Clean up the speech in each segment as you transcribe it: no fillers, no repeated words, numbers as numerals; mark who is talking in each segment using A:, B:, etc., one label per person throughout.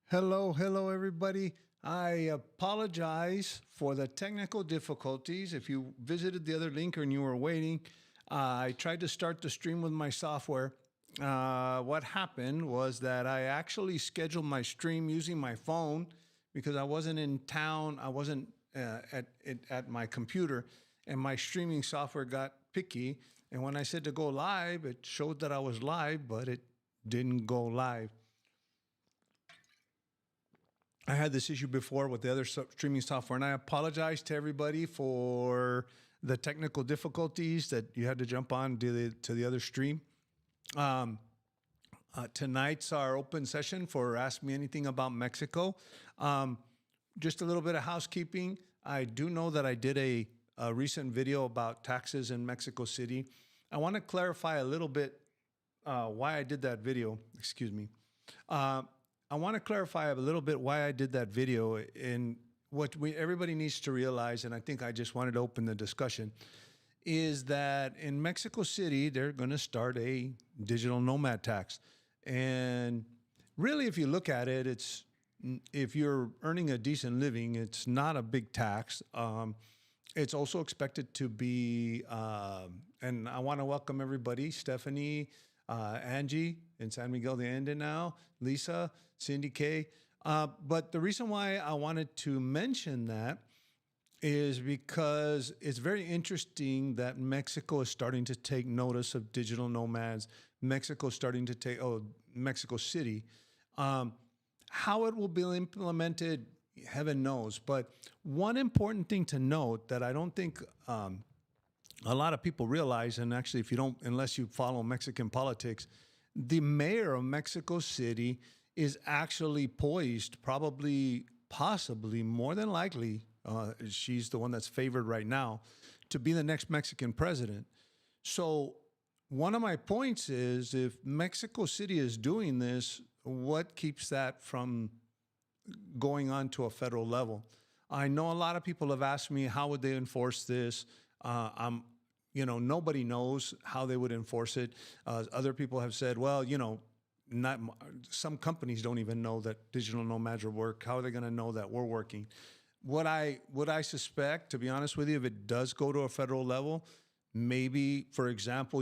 A: Hello, everybody. I apologize for the technical difficulties. If you visited the other link and you were waiting, I tried to start the stream with my software. What happened was that I actually scheduled my stream using my phone because I wasn't in town. I wasn't at my computer, and my streaming software got picky. And when I said to go live, it showed that I was live, but it didn't go live. I had this issue before with the other streaming software, and I apologize to everybody for the technical difficulties that you had to jump on to the other stream. Tonight's our open session for Ask Me Anything About Mexico. Just a little bit of housekeeping. I do know that I did a recent video about taxes in Mexico City. I want to clarify a little bit why I did that video. Excuse me. I want to clarify a little bit why I did that video, and what everybody needs to realize, and I think I just wanted to open the discussion, is that in Mexico City, they're going to start a digital nomad tax. And really, if you look at it, if you're earning a decent living, it's not a big tax. It's also expected to be, and I want to welcome everybody, Stephanie, Angie in San Miguel de Allende now, Lisa, Cindy K. But the reason why I wanted to mention that is because it's very interesting that Mexico is starting to take notice of digital nomads. Mexico City. How it will be implemented, heaven knows. But one important thing to note that I don't think a lot of people realize, and actually unless you follow Mexican politics, the mayor of Mexico City is actually poised, possibly, more than likely, she's the one that's favored right now, to be the next Mexican president. So one of my points is, if Mexico City is doing this, what keeps that from going on to a federal level? I know a lot of people have asked me, how would they enforce this? Nobody knows how they would enforce it. Other people have said, well, some companies don't even know that digital nomads will work. How are they going to know that we're working? What I suspect, to be honest with you, if it does go to a federal level, maybe, for example,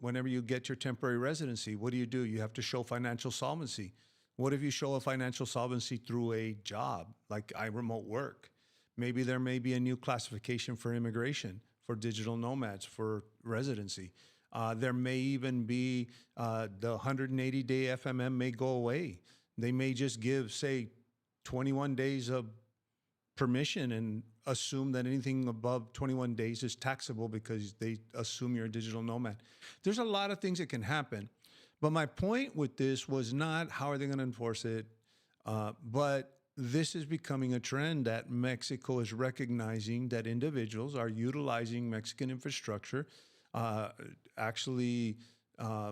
A: whenever you get your temporary residency, what do? You have to show financial solvency. What if you show a financial solvency through a job, like remote work? Maybe there may be a new classification for immigration, for digital nomads, for residency. There may even be the 180-day FMM may go away. They may just give, say, 21 days of permission and assume that anything above 21 days is taxable because they assume you're a digital nomad. There's a lot of things that can happen. But my point with this was not how are they going to enforce it, but this is becoming a trend that Mexico is recognizing that individuals are utilizing Mexican infrastructure.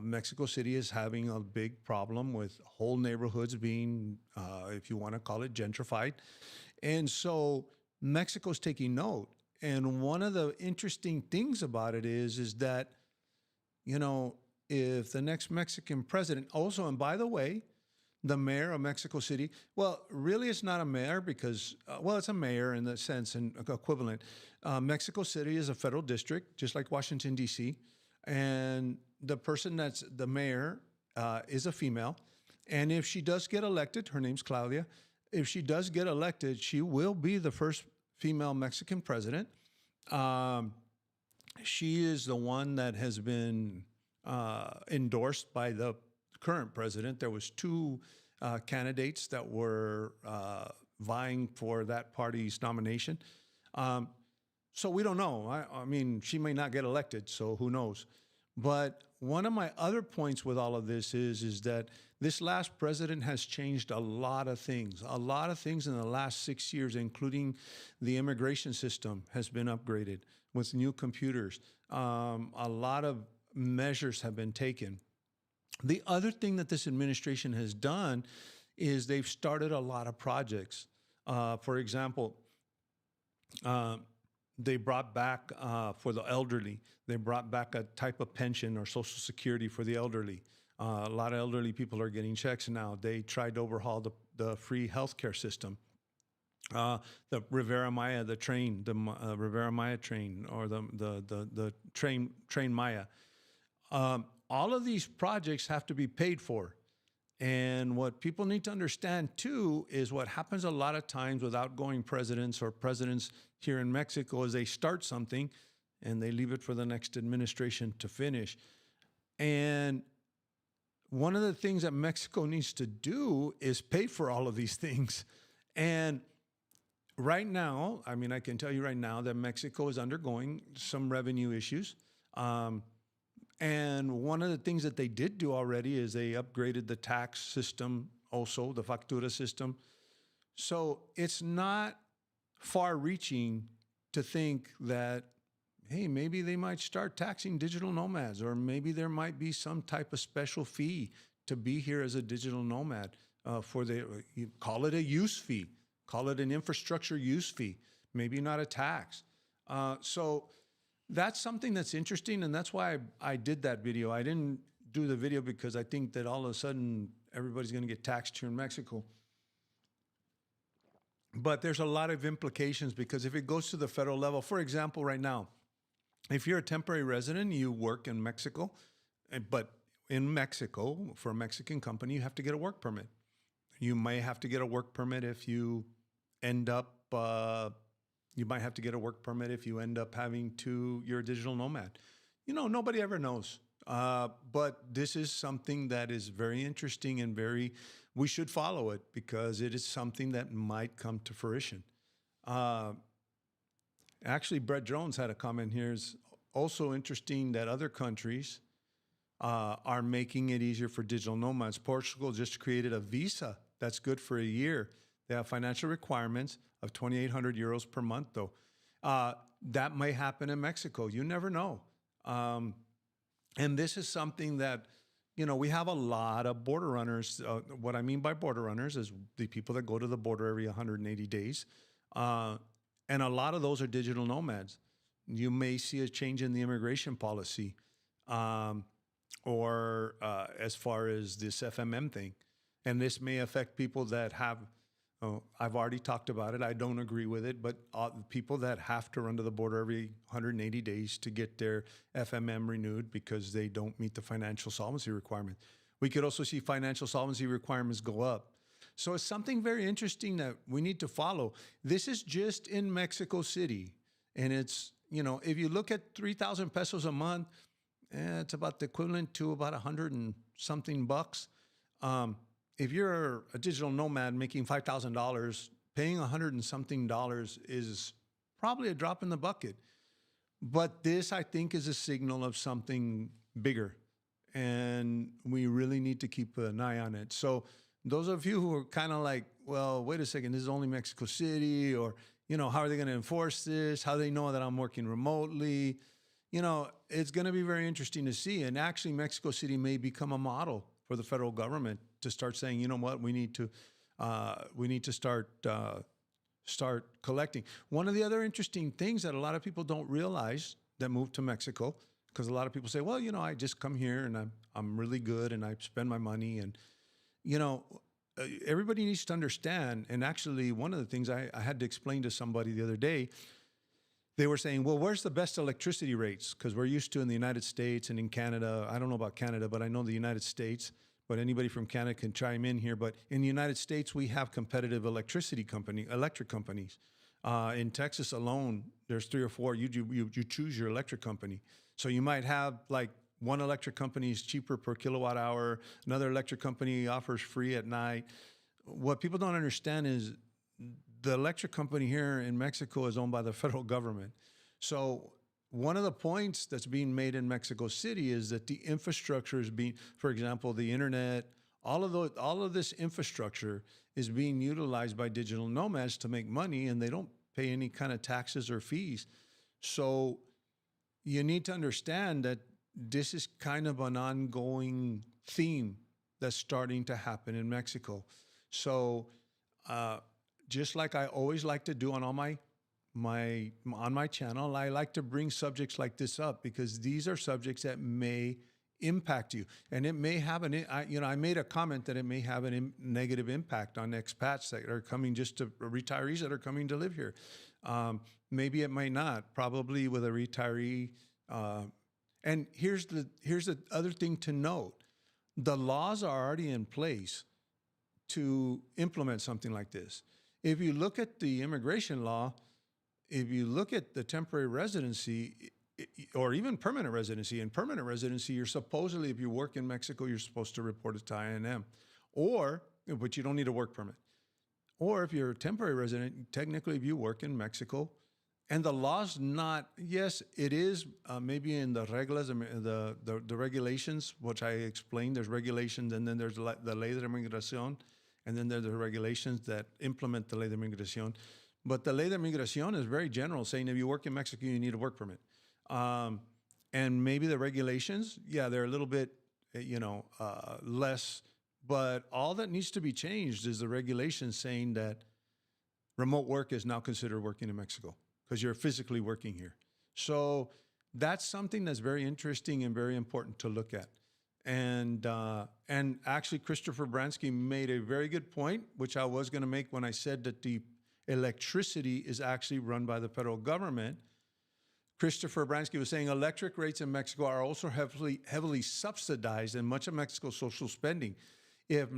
A: Mexico City is having a big problem with whole neighborhoods being, if you want to call it, gentrified. And so Mexico's taking note. And one of the interesting things about it is that, if the next Mexican president also, and by the way, the mayor of Mexico City, well, really it's not a mayor because, it's a mayor in the sense and equivalent. Mexico City is a federal district, just like Washington, D.C., and the person that's the mayor is a female. And if she does get elected, her name's Claudia, if she does get elected, she will be the first female Mexican president. She is the one that has been endorsed by the current president. There was two candidates that were vying for that party's nomination. So we don't know. I mean, she may not get elected, so who knows? But one of my other points with all of this is that this last president has changed a lot of things. A lot of things in the last 6 years, including the immigration system, has been upgraded with new computers. A lot of measures have been taken. The other thing that this administration has done is they've started a lot of projects. For example, they brought back, for the elderly, they brought back a type of pension or Social Security for the elderly. A lot of elderly people are getting checks now. They tried to overhaul the free healthcare system. The Rivera Maya, the train, the Rivera Maya train, or the train Maya. All of these projects have to be paid for. And what people need to understand too is what happens a lot of times with outgoing presidents or presidents here in Mexico is they start something and they leave it for the next administration to finish. And one of the things that Mexico needs to do is pay for all of these things. And right now, I mean, I can tell you right now that Mexico is undergoing some revenue issues. And one of the things that they did do already is they upgraded the tax system, also the factura system. So it's not far reaching to think that, hey, maybe they might start taxing digital nomads, or maybe there might be some type of special fee to be here as a digital nomad you call it a use fee, call it an infrastructure use fee, maybe not a tax. So that's something that's interesting, and that's why I did that video. I didn't do the video because I think that all of a sudden everybody's going to get taxed here in Mexico. But there's a lot of implications, because if it goes to the federal level, for example, right now, if you're a temporary resident, you work in Mexico, but in Mexico, for a Mexican company, you have to get a work permit. You may have to get a work permit if you end up you might have to get a work permit if you end up you're a digital nomad. Nobody ever knows. But this is something that is very interesting and we should follow it, because it is something that might come to fruition. Actually, Brett Jones had a comment here. It's also interesting that other countries are making it easier for digital nomads. Portugal just created a visa that's good for a year. They have financial requirements of 2,800 euros per month, though. That may happen in Mexico. You never know. And this is something that, we have a lot of border runners. What I mean by border runners is the people that go to the border every 180 days. And a lot of those are digital nomads. You may see a change in the immigration policy, or as far as this FMM thing. And this may affect people that have, I've already talked about it. I don't agree with it, but people that have to run to the border every 180 days to get their FMM renewed because they don't meet the financial solvency requirement. We could also see financial solvency requirements go up. So it's something very interesting that we need to follow. This is just in Mexico City. And it's, if you look at 3,000 pesos a month, it's about the equivalent to about 100 and something bucks. If you're a digital nomad making $5,000, paying 100 and something dollars is probably a drop in the bucket. But this, I think, is a signal of something bigger. And we really need to keep an eye on it. So those of you who are kind of like, well, wait a second, this is only Mexico City, or, how are they going to enforce this? How do they know that I'm working remotely? It's going to be very interesting to see. And actually, Mexico City may become a model for the federal government to start saying, you know what, we need to start collecting. One of the other interesting things that a lot of people don't realize that move to Mexico, because a lot of people say, well, I just come here and I'm really good and I spend my money, and everybody needs to understand. And actually, one of the things I had to explain to somebody the other day, they were saying, well, where's the best electricity rates? Because we're used to in the United States and in Canada. I don't know about Canada, but I know the United States. But anybody from Canada can chime in here. But in the United States, we have competitive electric companies. In Texas alone, there's 3 or 4. You choose your electric company. So you might have like one electric company is cheaper per kilowatt hour. Another electric company offers free at night. What people don't understand is the electric company here in Mexico is owned by the federal government. So one of the points that's being made in Mexico City is that the infrastructure is being, for example, the internet, all of this infrastructure is being utilized by digital nomads to make money, and they don't pay any kind of taxes or fees. So you need to understand that this is kind of an ongoing theme that's starting to happen in Mexico. So just like I always like to do on all my channel, I like to bring subjects like this up because these are subjects that may impact you, and it may have I made a comment that it may have a negative impact on expats that are coming, just to retirees that are coming to live here. Maybe it might not. Probably with a retiree. And here's the other thing to note: the laws are already in place to implement something like this. If you look at the immigration law, if you look at the temporary residency, or even permanent residency. In permanent residency, you're supposedly, if you work in Mexico, you're supposed to report it to INM, but you don't need a work permit. Or if you're a temporary resident, technically, if you work in Mexico, and the law's not, yes, it is maybe in the reglas, the regulations, which I explained. There's regulations, and then there's the Ley de Migración, and then there's the regulations that implement the Ley de Migración. But the Ley de Migración is very general, saying if you work in Mexico, you need a work permit. And maybe the regulations, yeah, they're a little bit, less, but all that needs to be changed is the regulations saying that remote work is now considered working in Mexico because you're physically working here. So that's something that's very interesting and very important to look at. And actually, Christopher Bransky made a very good point, which I was going to make when I said that the electricity is actually run by the federal government. Christopher Bransky was saying electric rates in Mexico are also heavily subsidized in much of Mexico's social spending, if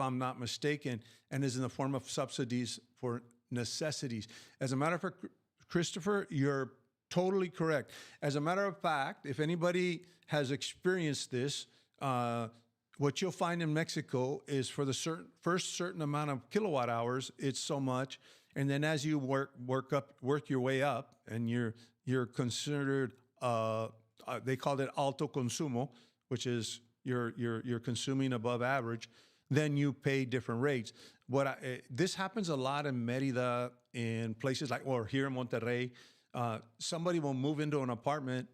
A: I'm not mistaken, and is in the form of subsidies for necessities. As a matter of fact, Christopher, you're totally correct. As a matter of fact, if anybody has experienced this, what you'll find in Mexico is for the first certain amount of kilowatt hours, it's so much, and then as you work your way up, and you're considered, they call it alto consumo, which is you're consuming above average, then you pay different rates. This happens a lot in Mérida, in places like, or here in Monterrey. Somebody will move into an apartment,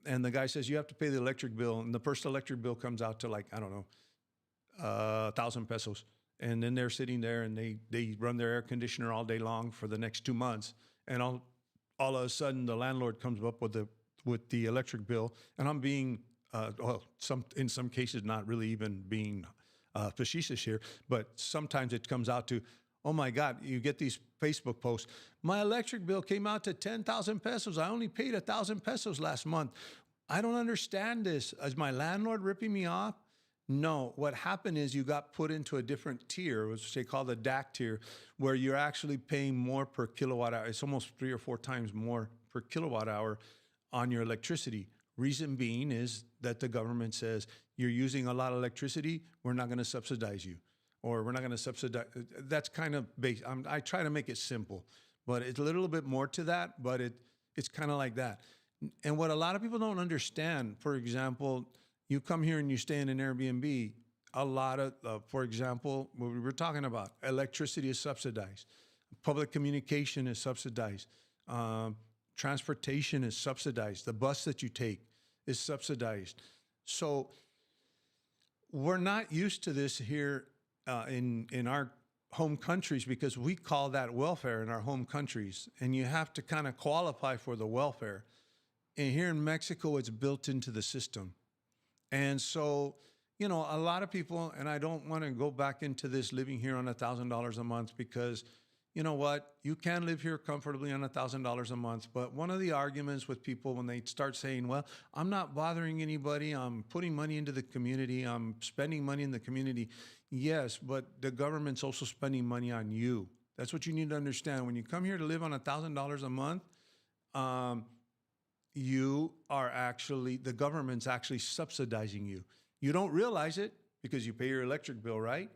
A: and the guy says, you have to pay the electric bill, and the first electric bill comes out to, like, I don't know, 1,000 pesos. And then they're sitting there, and they run their air conditioner all day long for the next 2 months, and all of a sudden the landlord comes up with the electric bill, and I'm being in some cases not really even being facetious here, but sometimes it comes out to, oh my God, you get these Facebook posts. My electric bill came out to 10,000 pesos. I only paid 1,000 pesos last month. I don't understand this. Is my landlord ripping me off? No, what happened is you got put into a different tier, which they call the DAC tier, where you're actually paying more per kilowatt hour. It's almost 3 or 4 times more per kilowatt hour on your electricity. Reason being is that the government says, you're using a lot of electricity, we're not going to subsidize you. Or we're not going to subsidize. That's kind of base. I try to make it simple, but it's a little bit more to that, but it's kind of like that. And what a lot of people don't understand, for example, you come here and you stay in an Airbnb, a lot of, for example, what we were talking about, electricity is subsidized. Public communication is subsidized. Transportation is subsidized. The bus that you take is subsidized. So we're not used to this here in our home countries, because we call that welfare in our home countries, and you have to kind of qualify for the welfare. And here in Mexico, it's built into the system. And so, a lot of people, and I don't want to go back into this living here on $1,000 a month, because you know what? You can live here comfortably on $1,000 a month. But one of the arguments with people when they start saying, well, I'm not bothering anybody, I'm putting money into the community, I'm spending money in the community. Yes, but the government's also spending money on you. That's what you need to understand. When you come here to live on $1,000 a month, the government's actually subsidizing you. You don't realize it because you pay your electric bill, right?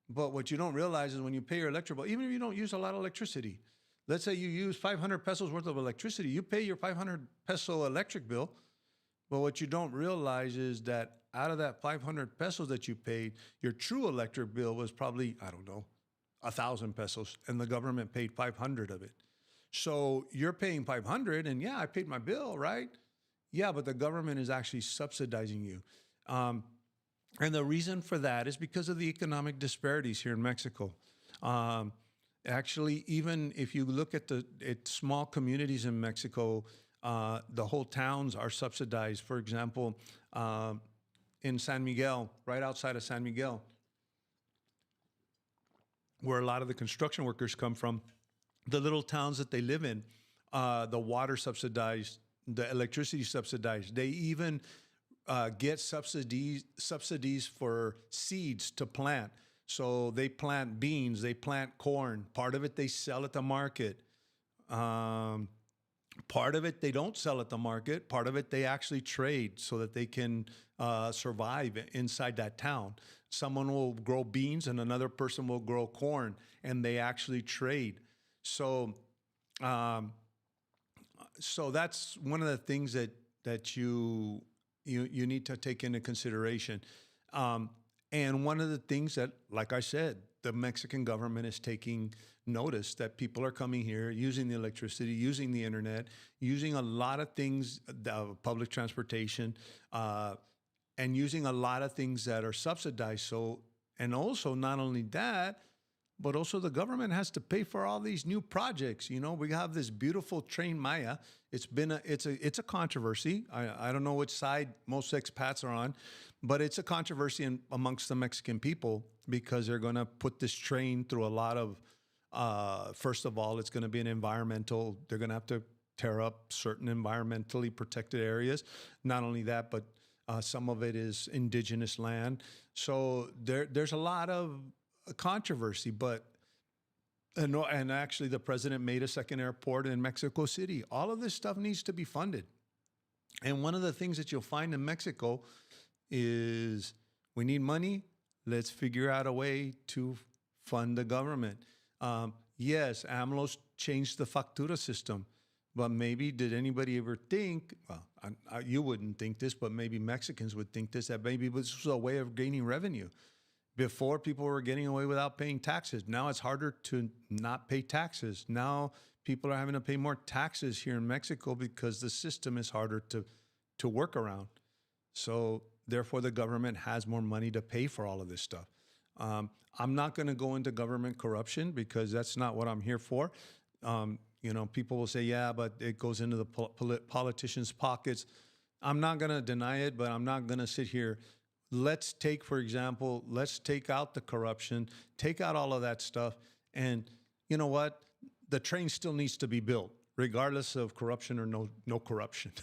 A: But what you don't realize is when you pay your electric bill, even if you don't use a lot of electricity, let's say you use 500 pesos worth of electricity, you pay your 500 peso electric bill. But what you don't realize is that out of that 500 pesos that you paid, your true electric bill was probably, 1,000 pesos, and the government paid 500 of it. So you're paying 500, and yeah, I paid my bill, right? Yeah, but the government is actually subsidizing you. And the reason for that is because of the economic disparities here in Mexico. Actually, even if you look at small communities in Mexico, the whole towns are subsidized. For example, um, in San Miguel, right outside of San Miguel, where a lot of the construction workers come from, the little towns that they live in, the water subsidized, the electricity subsidized. They even get subsidies for seeds to plant. So they plant beans, they plant corn. Part of it they sell at the market. Um, Part of it they don't sell at the market. Part of it they actually trade so that they can survive inside that town. Someone will grow beans and another person will grow corn, and they actually trade. So, um, so that's one of the things that you need to take into consideration. Um, and one of the things that, like I said, the Mexican government is taking notice that people are coming here using the electricity, using the internet, using a lot of things, public transportation, and using a lot of things that are subsidized. So, and also not only that, but also the government has to pay for all these new projects. You know, we have this beautiful train Maya. It's a controversy. I don't know which side most expats are on, but it's a controversy amongst the Mexican people because they're going to put this train through a lot of. First of all, it's going to be an environmental. They're going to have to tear up certain environmentally protected areas. Not only that, but some of it is indigenous land. So there's a lot of controversy, but and actually the president made a second airport in Mexico City. All of this stuff needs to be funded. And one of the things that you'll find in Mexico is we need money. Let's figure out a way to fund the government. Yes, AMLO's changed the factura system, but maybe did anybody ever think, well, you wouldn't think this, but maybe Mexicans would think this, that maybe this was a way of gaining revenue. Before, people were getting away without paying taxes. Now it's harder to not pay taxes. Now people are having to pay more taxes here in Mexico because the system is harder to work around. So therefore, the government has more money to pay for all of this stuff. I'm not going to go into government corruption because that's not what I'm here for. You know, people will say, yeah, but it goes into the politicians' pockets. I'm not going to deny it, but I'm not going to sit here. Let's take, for example, let's take out the corruption, take out all of that stuff. And you know what? The train still needs to be built, regardless of corruption or no corruption.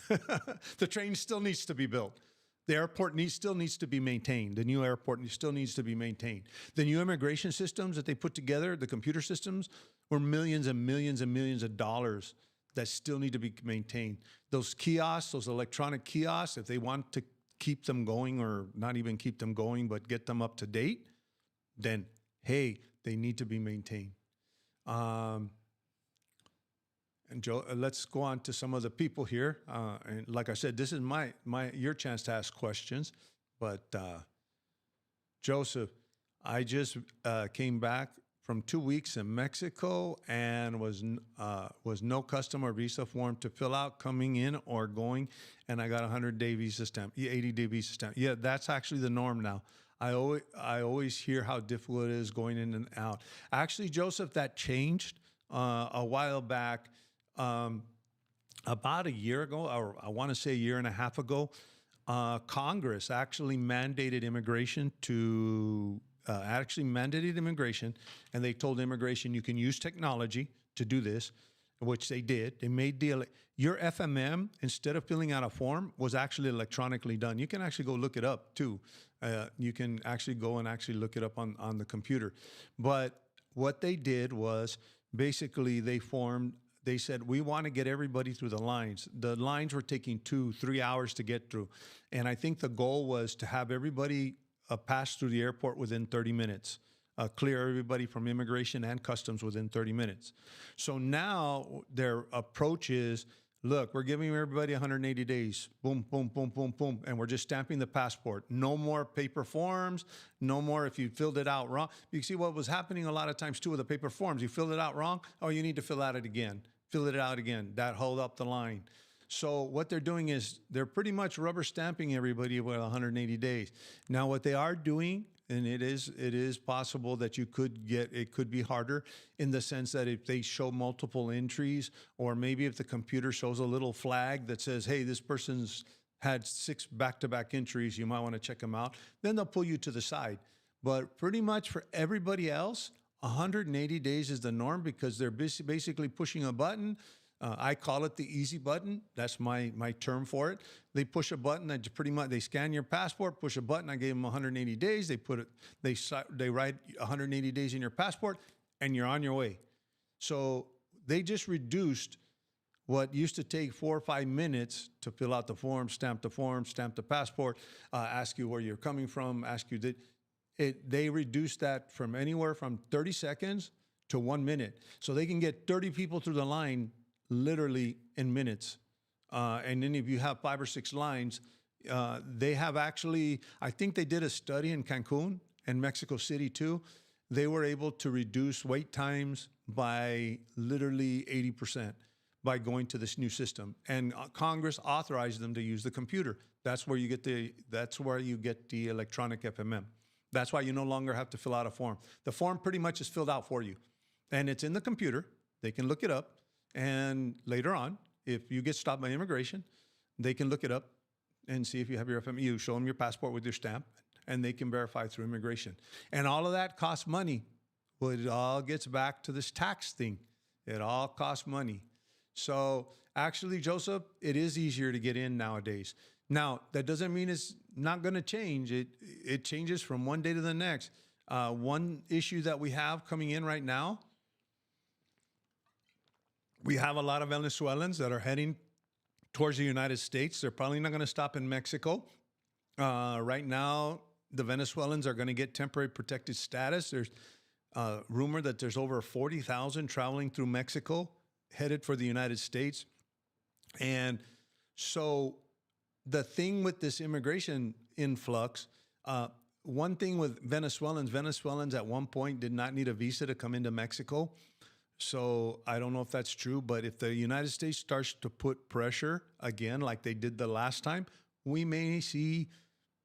A: The train still needs to be built. The airport still needs to be maintained. The new airport still needs to be maintained. The new immigration systems that they put together, the computer systems, were millions and millions and millions of dollars that still need to be maintained. Those kiosks, those electronic kiosks, if they want to keep them going, or not even keep them going, but get them up to date, then, hey, they need to be maintained. And Joe, let's go on to some of the people here. And like I said, this is your chance to ask questions. But Joseph, I just came back from 2 weeks in Mexico and was no customer visa form to fill out coming in or going, and I got a 100-day visa stamp, 80-day visa stamp. Yeah, that's actually the norm now. I always hear how difficult it is going in and out. Actually, Joseph, that changed a while back. About a year ago, or I want to say a year and a half ago, Congress actually mandated immigration and they told immigration you can use technology to do this, which they did. They made your FMM, instead of filling out a form, was actually electronically done. You can actually go look it up too. You can actually go and actually look it up on the computer. But what they did was basically they said, we want to get everybody through the lines. The lines were taking 2-3 hours to get through. And I think the goal was to have everybody pass through the airport within 30 minutes, clear everybody from immigration and customs within 30 minutes. So now their approach is, look, we're giving everybody 180 days. Boom, boom, boom, boom, boom. And we're just stamping the passport. No more paper forms. No more if you filled it out wrong. You see what was happening a lot of times too with the paper forms. You filled it out wrong. Oh, you need to fill out it again. Fill it out again. That hold up the line. So what they're doing is they're pretty much rubber stamping everybody with 180 days. Now what they are doing, and it is possible that it could be harder in the sense that if they show multiple entries, or maybe if the computer shows a little flag that says, hey, this person's had 6 back-to-back entries, you might want to check them out. Then they'll pull you to the side. But pretty much for everybody else, 180 days is the norm because they're basically pushing a button. I call it the easy button. That's my term for it. They push a button that pretty much they scan your passport, push a button. I gave them 180 days. They write 180 days in your passport, and you're on your way. So they just reduced what used to take 4 or 5 minutes to fill out the form, stamp the passport, ask you where you're coming from, ask you that. They reduced that from anywhere from 30 seconds to 1 minute. So they can get 30 people through the line literally in minutes. And then if you have 5 or 6 lines, they have actually, I think they did a study in Cancun and Mexico City too. They were able to reduce wait times by literally 80% by going to this new system. And Congress authorized them to use the computer. That's where you get the electronic FMM. That's why you no longer have to fill out a form. The form pretty much is filled out for you. And it's in the computer. They can look it up. And later on, if you get stopped by immigration, they can look it up and see if you have your FMM. You show them your passport with your stamp, and they can verify through immigration. And all of that costs money. Well, it all gets back to this tax thing. It all costs money. So actually, Joseph, it is easier to get in nowadays. Now, that doesn't mean it's not going to change. It changes from one day to the next. One issue that we have coming in right now, we have a lot of Venezuelans that are heading towards the United States. They're probably not going to stop in Mexico. Right now, the Venezuelans are going to get temporary protected status. There's rumor that there's over 40,000 traveling through Mexico headed for the United States. And so the thing with this immigration influx, one thing with Venezuelans at one point did not need a visa to come into Mexico. So I don't know if that's true, but if the United States starts to put pressure again, like they did the last time, we may see,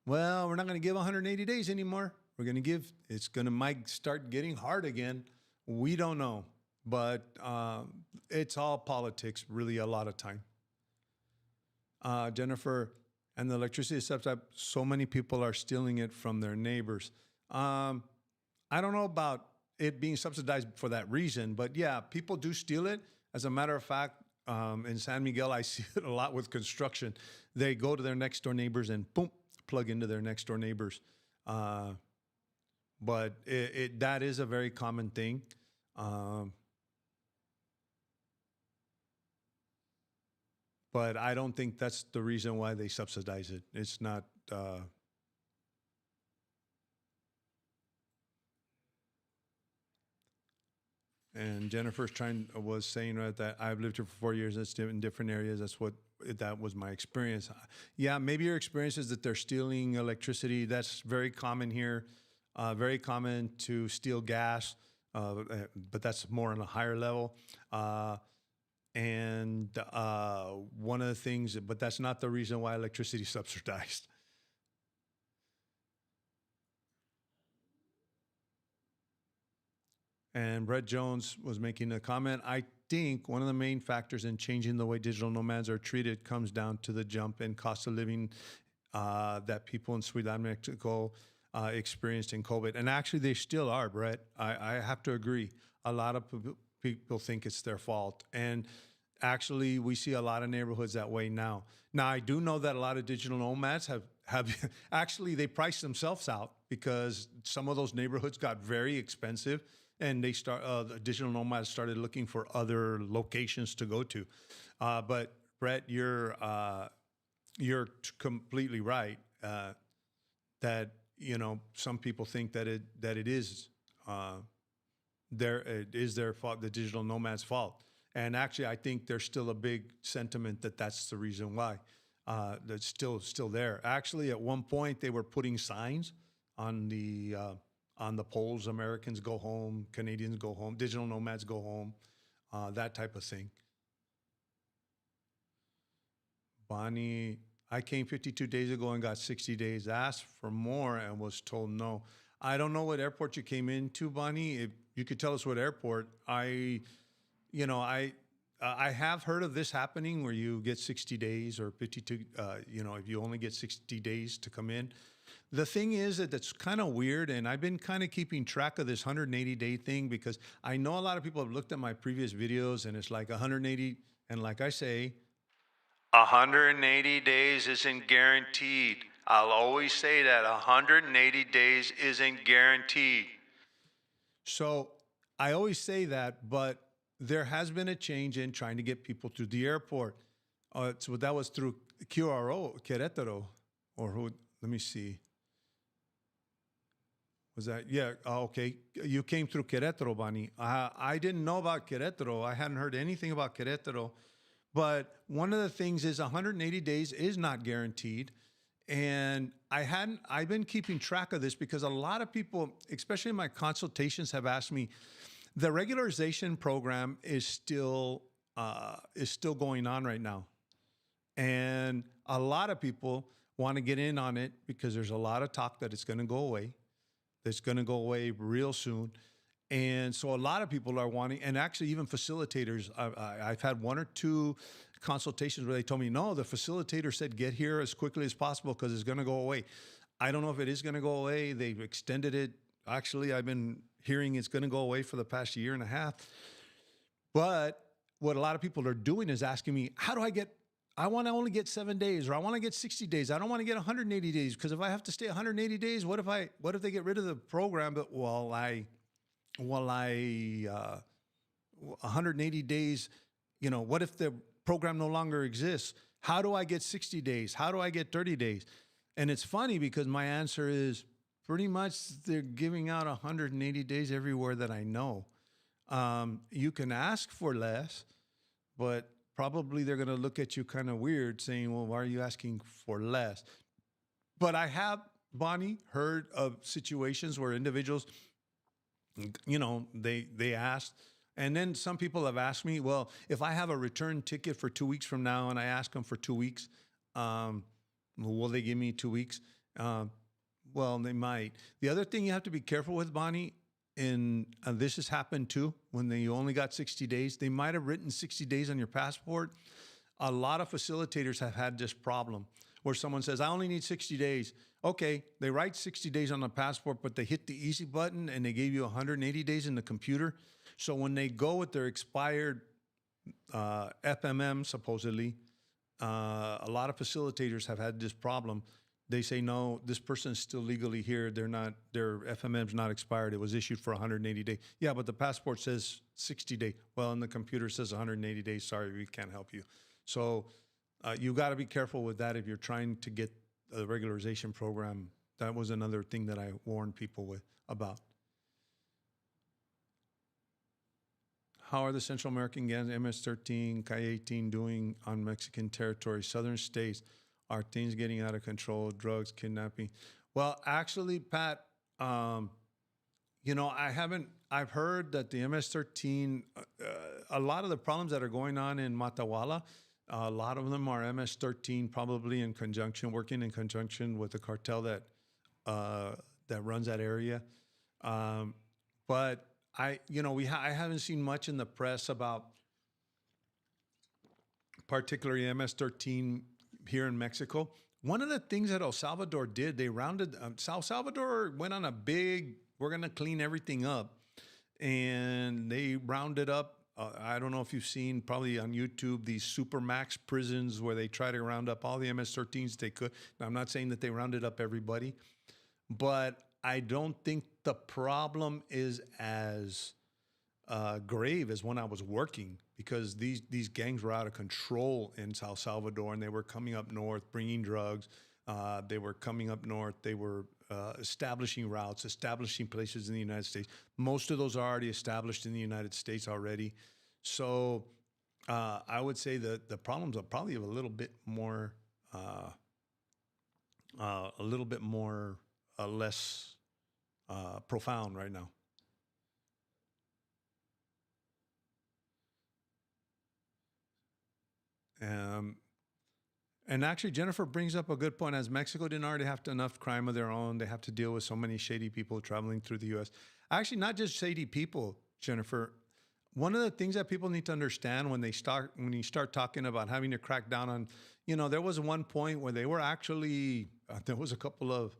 A: well, we're not going to give 180 days anymore. We're going to give, might start getting hard again. We don't know, but it's all politics really a lot of time. Jennifer, and the electricity subsidy, so many people are stealing it from their neighbors. I don't know about it being subsidized for that reason, but yeah, people do steal it. As a matter of fact, in San Miguel, I see it a lot with construction. They go to their next door neighbors and boom, plug into their next door neighbors. But that is a very common thing. But I don't think that's the reason why they subsidize it. It's not. And Jennifer's was saying that I've lived here for 4 years. That's in different areas. That was my experience. Yeah, maybe your experience is that they're stealing electricity. That's very common here. Very common to steal gas, but that's more on a higher level. And one of the things, but that's not the reason why electricity is subsidized. And Brett Jones was making a comment. I think one of the main factors in changing the way digital nomads are treated comes down to the jump in cost of living that people in Sweden and Mexico experienced in COVID. And actually, they still are, Brett. I have to agree. A lot of people think it's their fault. And actually, we see a lot of neighborhoods that way now. Now, I do know that a lot of digital nomads have actually, they priced themselves out because some of those neighborhoods got very expensive. And the digital nomads started looking for other locations to go to. But Brett, you're completely right that some people think that it is their fault, the digital nomads' fault. And actually, I think there's still a big sentiment that that's the reason why. That's still there. Actually, at one point, they were putting signs on the poles. Americans go home, Canadians go home, digital nomads go home, that type of thing. Bonnie, I came 52 days ago and got 60 days, asked for more and was told no. I don't know what airport you came into, Bonnie. If you could tell us what airport, I have heard of this happening where you get 60 days or 52, if you only get 60 days to come in. The thing is that that's kind of weird, and I've been kind of keeping track of this 180-day thing because I know a lot of people have looked at my previous videos and it's like 180, and like I say, 180 days isn't guaranteed. I'll always say that 180 days isn't guaranteed. So I always say that, but there has been a change in trying to get people through the airport. So that was through Querétaro, or who? Let me see. Was that? Yeah. Okay. You came through Querétaro, Bani. I didn't know about Querétaro. I hadn't heard anything about Querétaro. But one of the things is 180 days is not guaranteed. And I've been keeping track of this because a lot of people, especially in my consultations, have asked me, the regularization program is still going on right now. And a lot of people want to get in on it because there's a lot of talk that it's going to go away. It's going to go away real soon. And so a lot of people are wanting, and actually even facilitators, I've had one or two consultations where they told me, no, the facilitator said, get here as quickly as possible because it's going to go away. I don't know if it is going to go away. They've extended it. Actually, I've been hearing it's going to go away for the past year and a half. But what a lot of people are doing is asking me, how do I want to only get 7 days, or I want to get 60 days. I don't want to get 180 days because if I have to stay 180 days, what if they get rid of the program? But 180 days, what if the program no longer exists? How do I get 60 days? How do I get 30 days? And it's funny because my answer is pretty much they're giving out 180 days everywhere that I know. You can ask for less, but probably they're going to look at you kind of weird saying, well, why are you asking for less? But I have, Bonnie, heard of situations where individuals, they asked. And then some people have asked me, well, if I have a return ticket for 2 weeks from now and I ask them for 2 weeks, will they give me 2 weeks? Well, they might. The other thing you have to be careful with, Bonnie, and this has happened too, when you only got 60 days, they might have written 60 days on your passport. A lot of facilitators have had this problem where someone says, I only need 60 days. Okay, they write 60 days on the passport, but they hit the easy button and they gave you 180 days in the computer. So when they go with their expired FMM, supposedly, a lot of facilitators have had this problem. They say, no, this person is still legally here. Their FMM's not expired. It was issued for 180 days. Yeah, but the passport says 60 days. Well, and the computer says 180 days. Sorry, we can't help you. So you got to be careful with that if you're trying to get a regularization program. That was another thing that I warned people about. How are the Central American gangs, MS-13, Ki-18, doing on Mexican territory, southern states? Are things getting out of control? Drugs, kidnapping? Well, actually, Pat, I've heard that the MS-13, a lot of the problems that are going on in Matehuala, a lot of them are MS-13, probably working in conjunction with the cartel that runs that area. But I haven't seen much in the press about particularly MS-13 here in Mexico. One of the things that El Salvador did, they rounded, El Salvador went on a big, we're going to clean everything up. And they rounded up, I don't know if you've seen probably on YouTube, these supermax prisons where they try to round up all the MS-13s they could. Now, I'm not saying that they rounded up everybody, but I don't think the problem is as grave as when I was working, because these gangs were out of control in El Salvador, and they were coming up north, bringing drugs. They were coming up north. They were establishing routes, establishing places in the United States. Most of those are already established in the United States already. So I would say that the problems are probably a little bit more, less profound right now. And actually, Jennifer brings up a good point. As Mexico didn't already have enough crime of their own, they have to deal with so many shady people traveling through the U.S. Actually, not just shady people, Jennifer. one of the things that people need to understand when you start talking about having to crack down on, there was one point where they were actually, there was a couple of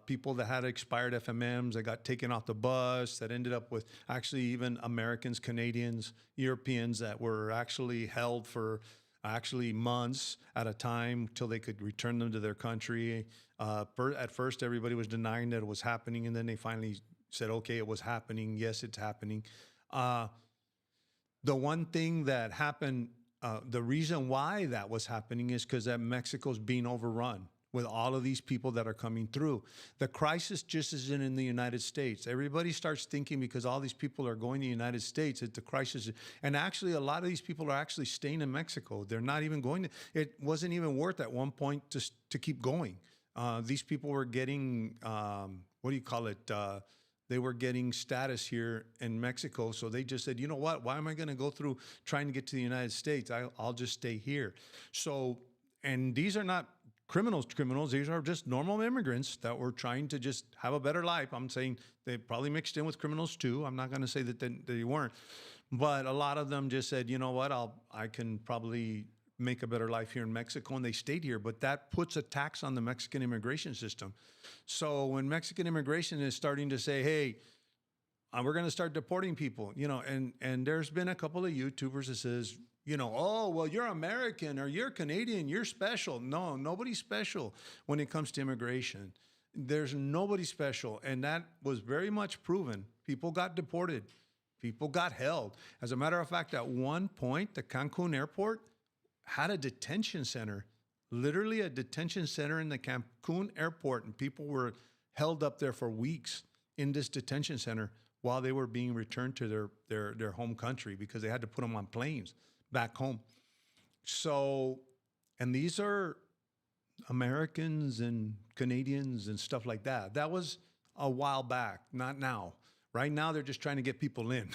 A: people that had expired FMMs that got taken off the bus, that ended up with actually even Americans, Canadians, Europeans that were actually held for actually months at a time till they could return them to their country. At first, everybody was denying that it was happening, and then they finally said, okay, it was happening. Yes, it's happening. The one thing that happened, the reason why that was happening is because that Mexico's being overrun with all of these people that are coming through. The crisis just isn't in the United States. Everybody starts thinking because all these people are going to the United States that the crisis, and actually a lot of these people are actually staying in Mexico. They're not even going to, it wasn't even worth at one point to keep going. These people were getting, what do you call it? They were getting status here in Mexico. So they just said, you know what, why am I going to go through trying to get to the United States? I'll just stay here. So, and these are not criminals. These are just normal immigrants that were trying to just have a better life. I'm saying they probably mixed in with criminals too. I'm not going to say that they weren't, but a lot of them just said, you know what, I can probably make a better life here in Mexico, and they stayed here. But that puts a tax on the Mexican immigration system. So when Mexican immigration is starting to say, hey, we're going to start deporting people, and there's been a couple of YouTubers that says, oh, well, you're American or you're Canadian, you're special. No, nobody's special when it comes to immigration. There's nobody special. And that was very much proven. People got deported. People got held. As a matter of fact, at one point, the Cancun airport had a detention center, literally a detention center in the Cancun airport. And people were held up there for weeks in this detention center while they were being returned to their home country because they had to put them on planes back home. So, and these are Americans and Canadians and stuff like that. That was a while back, not now. Right now, they're just trying to get people in.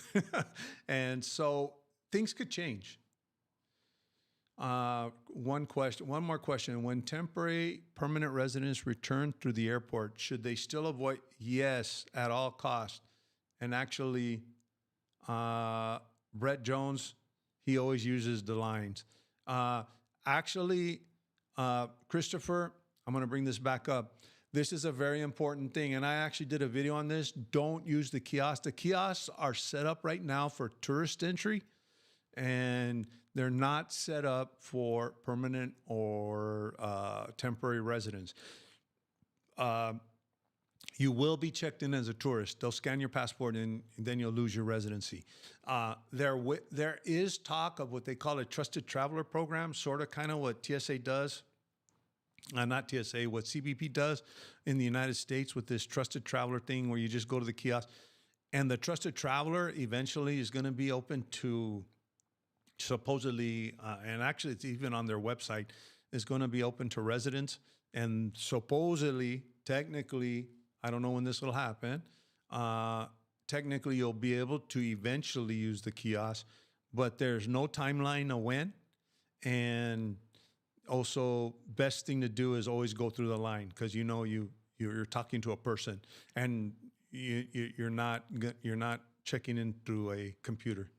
A: And so things could change. One more question. When temporary permanent residents return through the airport, should they still avoid? Yes, at all costs. And actually, Brett Jones, he always uses the lines. Christopher, I'm going to bring this back up. This is a very important thing, and I actually did a video on this. Don't use the kiosks. The kiosks are set up right now for tourist entry, and they're not set up for permanent or temporary residents. You will be checked in as a tourist. They'll scan your passport and then you'll lose your residency. There is talk of what they call a trusted traveler program, sort of kind of what TSA does. Not TSA, what CBP does in the United States with this trusted traveler thing where you just go to the kiosk. And the trusted traveler eventually is going to be open to supposedly, and actually it's even on their website, is going to be open to residents. And supposedly, technically, I don't know when this will happen. Technically, you'll be able to eventually use the kiosk, but there's no timeline of when. And also, best thing to do is always go through the line because you're talking to a person, and you're not checking in through a computer.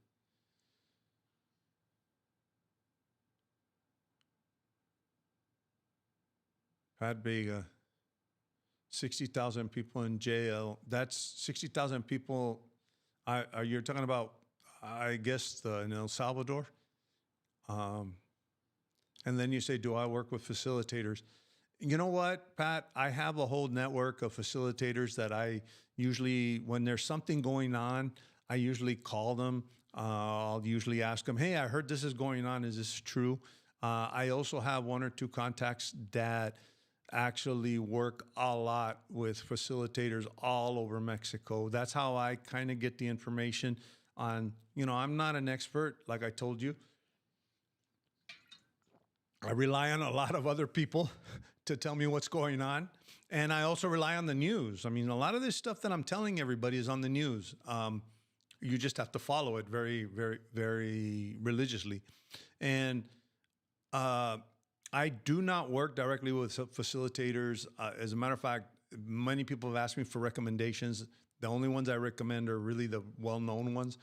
A: Pat Vega. 60,000 people in jail. That's 60,000 people. You're talking about, I guess, in El Salvador. And then you say, do I work with facilitators? You know what, Pat? I have a whole network of facilitators that I usually, when there's something going on, I usually call them. I'll usually ask them, hey, I heard this is going on. Is this true? I also have one or two contacts that actually work a lot with facilitators all over Mexico. That's how I kind of get the information on, I'm not an expert, like I told you. I rely on a lot of other people to tell me what's going on. And I also rely on the news. I mean, a lot of this stuff that I'm telling everybody is on the news. You just have to follow it very, very, very religiously. And I do not work directly with facilitators. As a matter of fact, many people have asked me for recommendations. The only ones I recommend are really the well-known ones.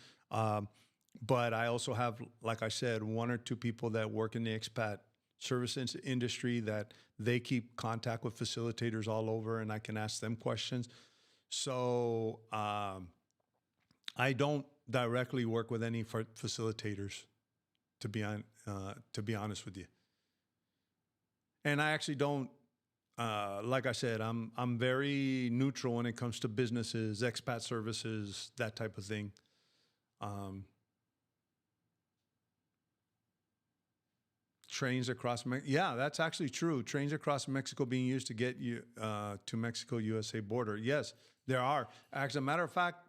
A: But I also have, like I said, one or two people that work in the expat service industry that they keep contact with facilitators all over, and I can ask them questions. So I don't directly work with any facilitators, to be honest with you. And I actually don't. Like I said, I'm very neutral when it comes to businesses, expat services, that type of thing. Trains across yeah, that's actually true. Trains across Mexico being used to get you to Mexico USA border. Yes, there are. As a matter of fact,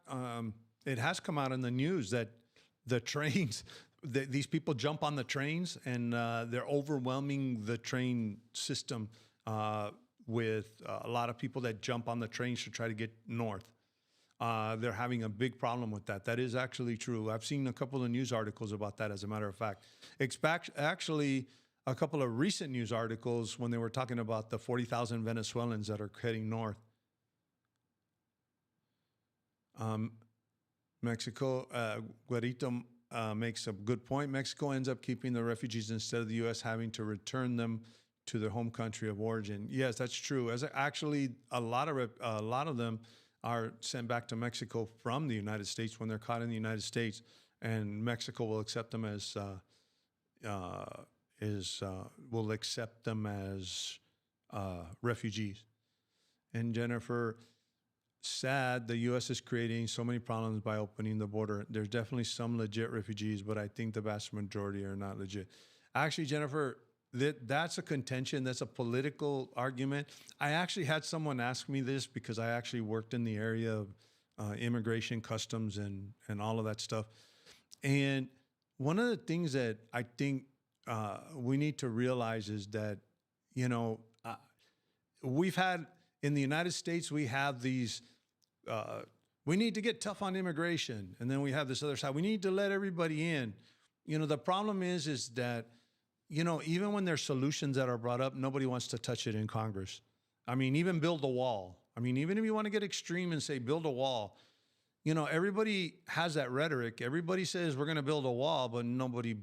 A: it has come out in the news that the trains, these people jump on the trains and they're overwhelming the train system with a lot of people that jump on the trains to try to get north. They're having a big problem with that. That is actually true. I've seen a couple of news articles about that, as a matter of fact. Actually, a couple of recent news articles when they were talking about the 40,000 Venezuelans that are heading north. Mexico, Guerrito makes a good point. Mexico ends up keeping the refugees instead of the U.S. having to return them to their home country of origin. Yes, that's true. As actually, a lot of them are sent back to Mexico from the United States when they're caught in the United States, and Mexico will accept them as refugees. And Jennifer, sad the U.S. is creating so many problems by opening the border. There's definitely some legit refugees, but I think the vast majority are not legit. Actually, Jennifer, that's a contention. That's a political argument. I actually had someone ask me this because I actually worked in the area of immigration, customs, and all of that stuff. And one of the things that I think we need to realize is that, we've had in the United States, we have these, we need to get tough on immigration. And then we have this other side. We need to let everybody in. The problem is that, even when there's solutions that are brought up, nobody wants to touch it in Congress. I mean, even build a wall. I mean, even if you want to get extreme and say build a wall, everybody has that rhetoric. Everybody says we're going to build a wall, but nobody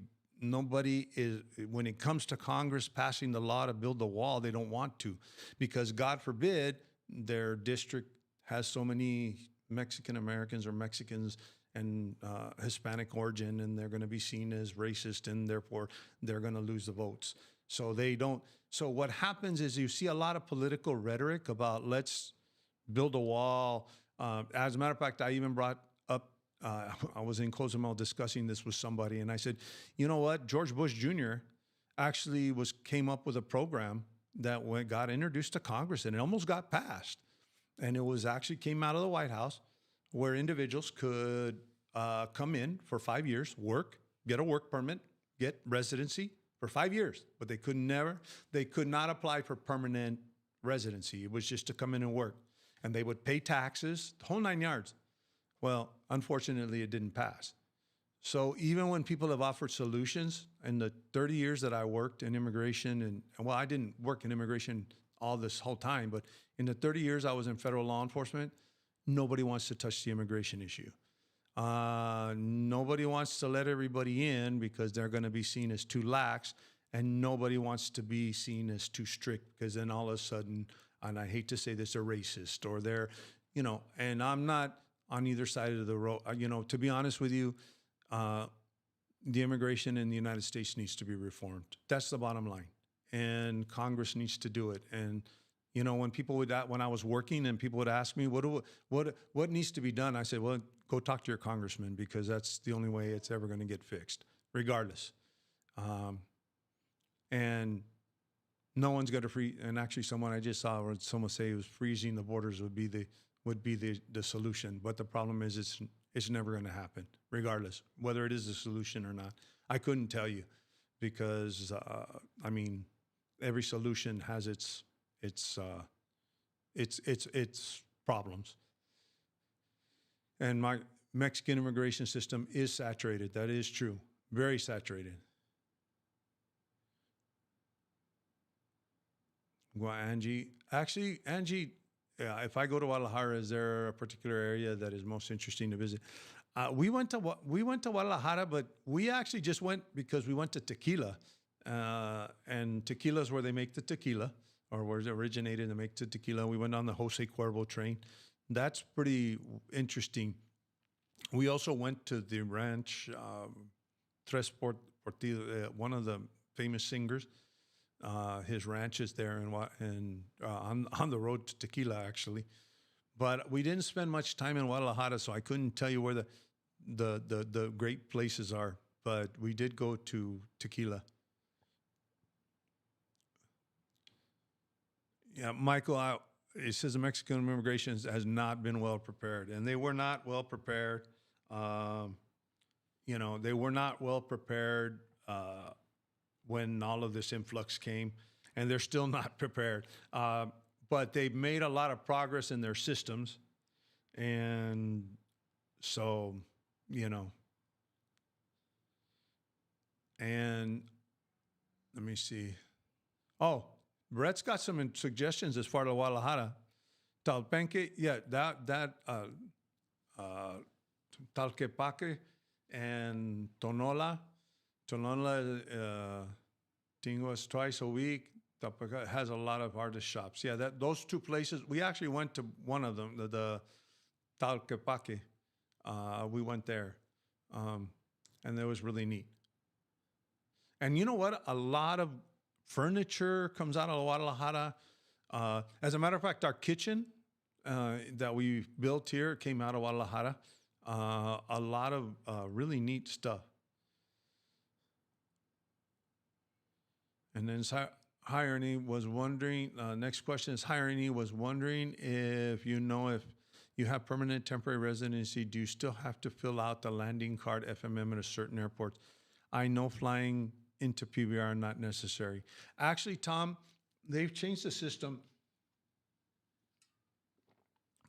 A: is, when it comes to Congress passing the law to build the wall, they don't want to, because God forbid their district has so many Mexican Americans or Mexicans and Hispanic origin, and they're going to be seen as racist, and therefore they're going to lose the votes. So they don't. So what happens is you see a lot of political rhetoric about let's build a wall. As a matter of fact, I even brought up, I was in Cozumel discussing this with somebody, and I said, you know what? George Bush Jr. actually came up with a program that got introduced to Congress, and it almost got passed. And it was actually came out of the White House, where individuals could come in for 5 years, work, get a work permit, get residency for 5 years, but they could not apply for permanent residency. It was just to come in and work, and they would pay taxes, the whole 9 yards. Well, unfortunately, it didn't pass. So even when people have offered solutions in the 30 years that I worked in immigration, and well, I didn't work in immigration all this whole time, but in the 30 years I was in federal law enforcement, nobody wants to touch the immigration issue. Nobody wants to let everybody in because they're going to be seen as too lax, and nobody wants to be seen as too strict, because then all of a sudden, and I hate to say this, they're racist, or they're, and I'm not on either side of the road. To be honest with you, the immigration in the United States needs to be reformed. That's the bottom line. And Congress needs to do it. And when I was working and people would ask me, what needs to be done? I said, well, go talk to your congressman, because that's the only way it's ever going to get fixed, regardless. And no one's going to free. And actually, someone I just saw, or someone say it was freezing the borders would be the solution. But the problem is it's never going to happen, regardless, whether it is a solution or not. I couldn't tell you, because every solution has its problems. And my Mexican immigration system is saturated. That is true. Very saturated. Well, Angie, yeah, if I go to Guadalajara, is there a particular area that is most interesting to visit? We went to Guadalajara, but we actually just went because we went to Tequila, and Tequila is where they make the tequila, or where it originated. They make the tequila. We went on the Jose Cuervo train. That's pretty interesting. We also went to the ranch, Portillo, one of the famous singers. His ranch is there on the road to Tequila, actually. But we didn't spend much time in Guadalajara, so I couldn't tell you where the great places are. But we did go to Tequila. Yeah, Michael, it says the Mexican immigration has not been well prepared, and they were not well prepared. Um, they were not well prepared when all of this influx came, and they're still not prepared. But they've made a lot of progress in their systems, and so you know. And let me see. Oh, Brett's got some suggestions as far as Guadalajara. Talpenque, yeah, uh, Talquepaque and Tonola. Tonola, Tingo twice a week. Talpeca has a lot of artist shops. Yeah, those two places. We actually went to one of them, the Talquepaque. We went there, and it was really neat. And you know what? A lot of furniture comes out of Guadalajara. As a matter of fact, our kitchen that we built here came out of Guadalajara. A lot of really neat stuff. And then Hirony was wondering, next question is Hirony was wondering if if you have permanent temporary residency, do you still have to fill out the landing card FMM at a certain airport? I know flying into PBR not necessary. Actually, Tom, they've changed the system.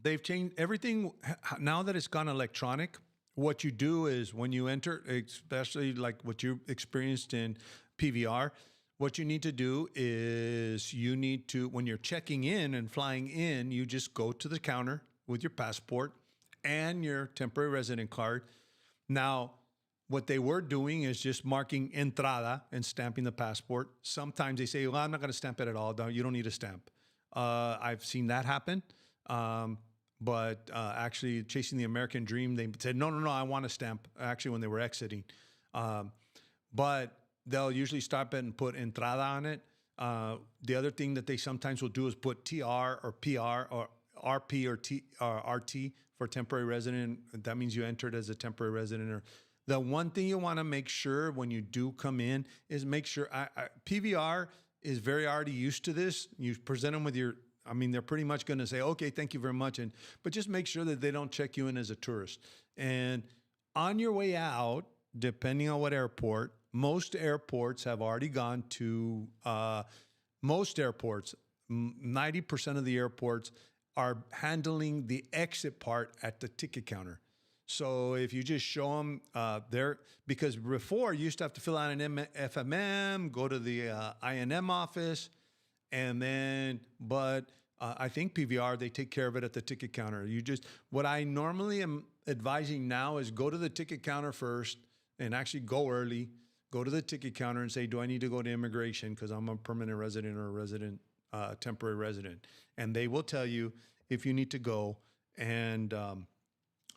A: They've changed everything now that it's gone electronic. What you do is when you enter, especially like what you experienced in PVR, what you need to do is when you're checking in and flying in, you just go to the counter with your passport and your temporary resident card. Now, what they were doing is just marking entrada and stamping the passport. Sometimes they say, well, I'm not going to stamp it at all. You don't need a stamp. I've seen that happen. But actually, chasing the American dream, they said, no, I want a stamp, actually, when they were exiting. But they'll usually stop it and put entrada on it. The other thing that they sometimes will do is put TR or PR or RP or RT for temporary resident. That means you entered as a temporary resident. Or the one thing you want to make sure when you do come in is make sure PVR is very already used to this. You present them with they're pretty much going to say, okay, thank you very much. But just make sure that they don't check you in as a tourist. And on your way out, depending on what airport, most airports have already gone to, most airports, 90% of the airports are handling the exit part at the ticket counter. So if you just show them because before you used to have to fill out an FMM, go to the INM office, but I think PVR, they take care of it at the ticket counter. What I normally am advising now is go to the ticket counter first and actually go early, go to the ticket counter and say, do I need to go to immigration because I'm a permanent resident or a resident, temporary resident? And they will tell you if you need to go, and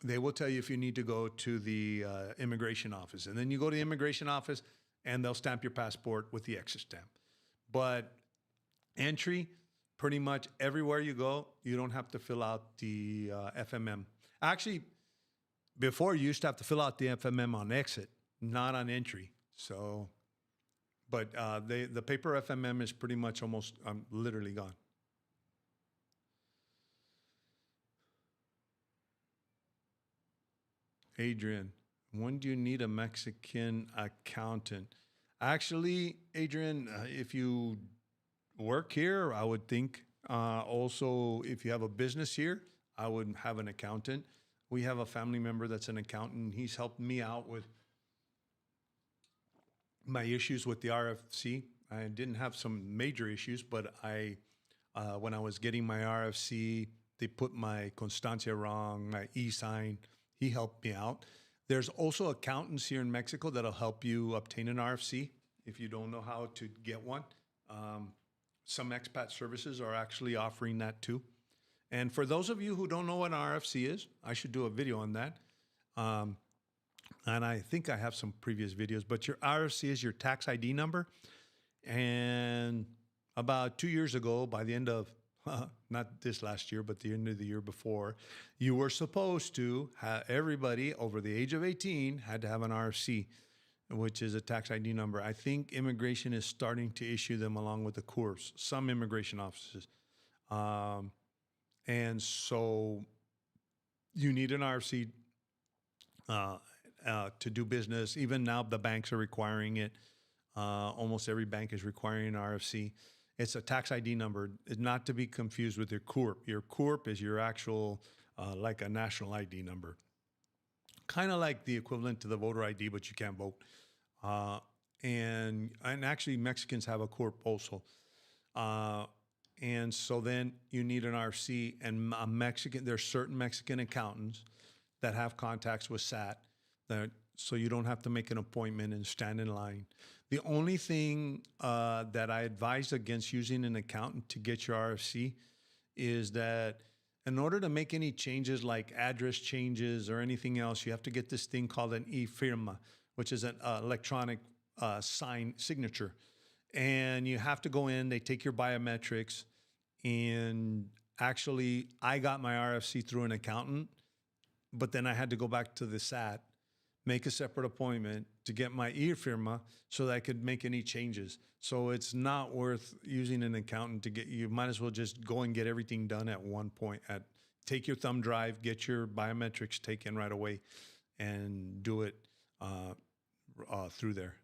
A: they will tell you if you need to go to the immigration office. And then you go to the immigration office and they'll stamp your passport with the exit stamp. But entry, pretty much everywhere you go, you don't have to fill out the FMM. Actually, before you used to have to fill out the FMM on exit, not on entry. So, but the paper FMM is pretty much almost literally gone. Adrian, when do you need a Mexican accountant? Actually, Adrian, if you work here, I would think. Also, if you have a business here, I would have an accountant. We have a family member that's an accountant. He's helped me out with my issues with the RFC. I didn't have some major issues, but when I was getting my RFC they put my constancia wrong, my e-sign. He helped me out. There's also accountants here in Mexico that'll help you obtain an RFC if you don't know how to get one. Some expat services are actually offering that too. And for those of you who don't know what an RFC is, I should do a video on that. Um, and I think I have some previous videos, but your RFC is your tax ID number. And about 2 years ago, by the end of, not this last year, but the end of the year before, you were supposed to have everybody over the age of 18 had to have an RFC, which is a tax ID number. I think immigration is starting to issue them along with the course, some immigration offices. And so you need an RFC to do business. Even now, the banks are requiring it. Almost every bank is requiring an RFC. It's a tax ID number. It's not to be confused with your CORP. Your CORP is your actual, like a national ID number. Kind of like the equivalent to the voter ID, but you can't vote. And actually, Mexicans have a CORP also. And so then you need an RFC, and there's certain Mexican accountants that have contacts with SAT, so you don't have to make an appointment and stand in line. The only thing that I advise against using an accountant to get your RFC is that in order to make any changes like address changes or anything else, you have to get this thing called an e-firma, which is an electronic signature. And you have to go in, they take your biometrics, and actually I got my RFC through an accountant, but then I had to go back to the SAT, make a separate appointment to get my e-firma so that I could make any changes. So it's not worth using an accountant to get, you might as well just go and get everything done at one point. Take your thumb drive, get your biometrics taken right away, and do it through there.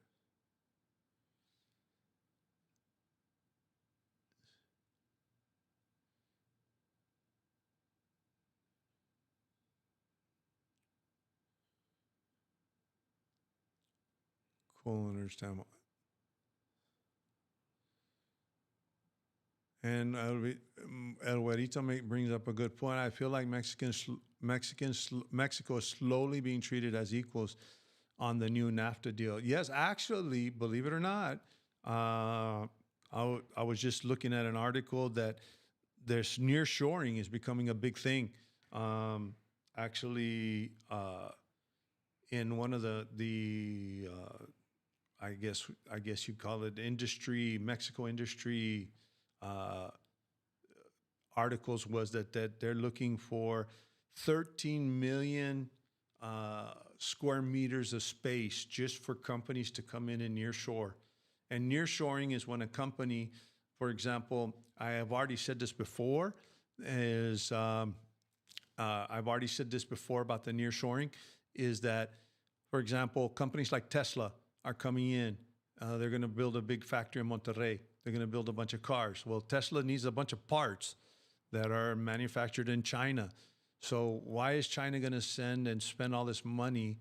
A: Cool, understand. And El Güerito brings up a good point. I feel like Mexico is slowly being treated as equals on the new NAFTA deal. Yes, actually, believe it or not, I was just looking at an article that there's nearshoring is becoming a big thing. Actually, in one of the I guess you call it Mexico industry articles was that they're looking for 13 million square meters of space just for companies to come in and nearshore. And nearshoring is when a company, for example, I have already said this before, I've already said this before about the nearshoring, is that, for example, companies like Tesla are coming in. They're going to build a big factory in Monterrey. They're going to build a bunch of cars. Well, Tesla needs a bunch of parts that are manufactured in China. So why is China going to send and spend all this money?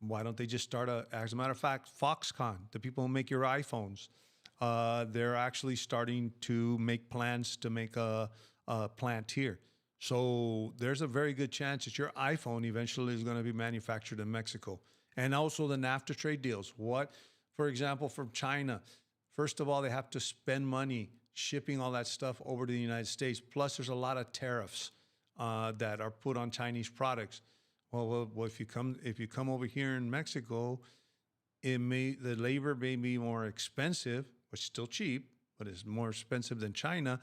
A: Why don't they just start as a matter of fact, Foxconn, the people who make your iPhones, they're actually starting to make plans to make a plant here. So there's a very good chance that your iPhone eventually is going to be manufactured in Mexico. And also the NAFTA trade deals. For example, from China, first of all, they have to spend money shipping all that stuff over to the United States. Plus, there's a lot of tariffs that are put on Chinese products. Well, if you come over here in Mexico, the labor may be more expensive, which is still cheap, but it's more expensive than China.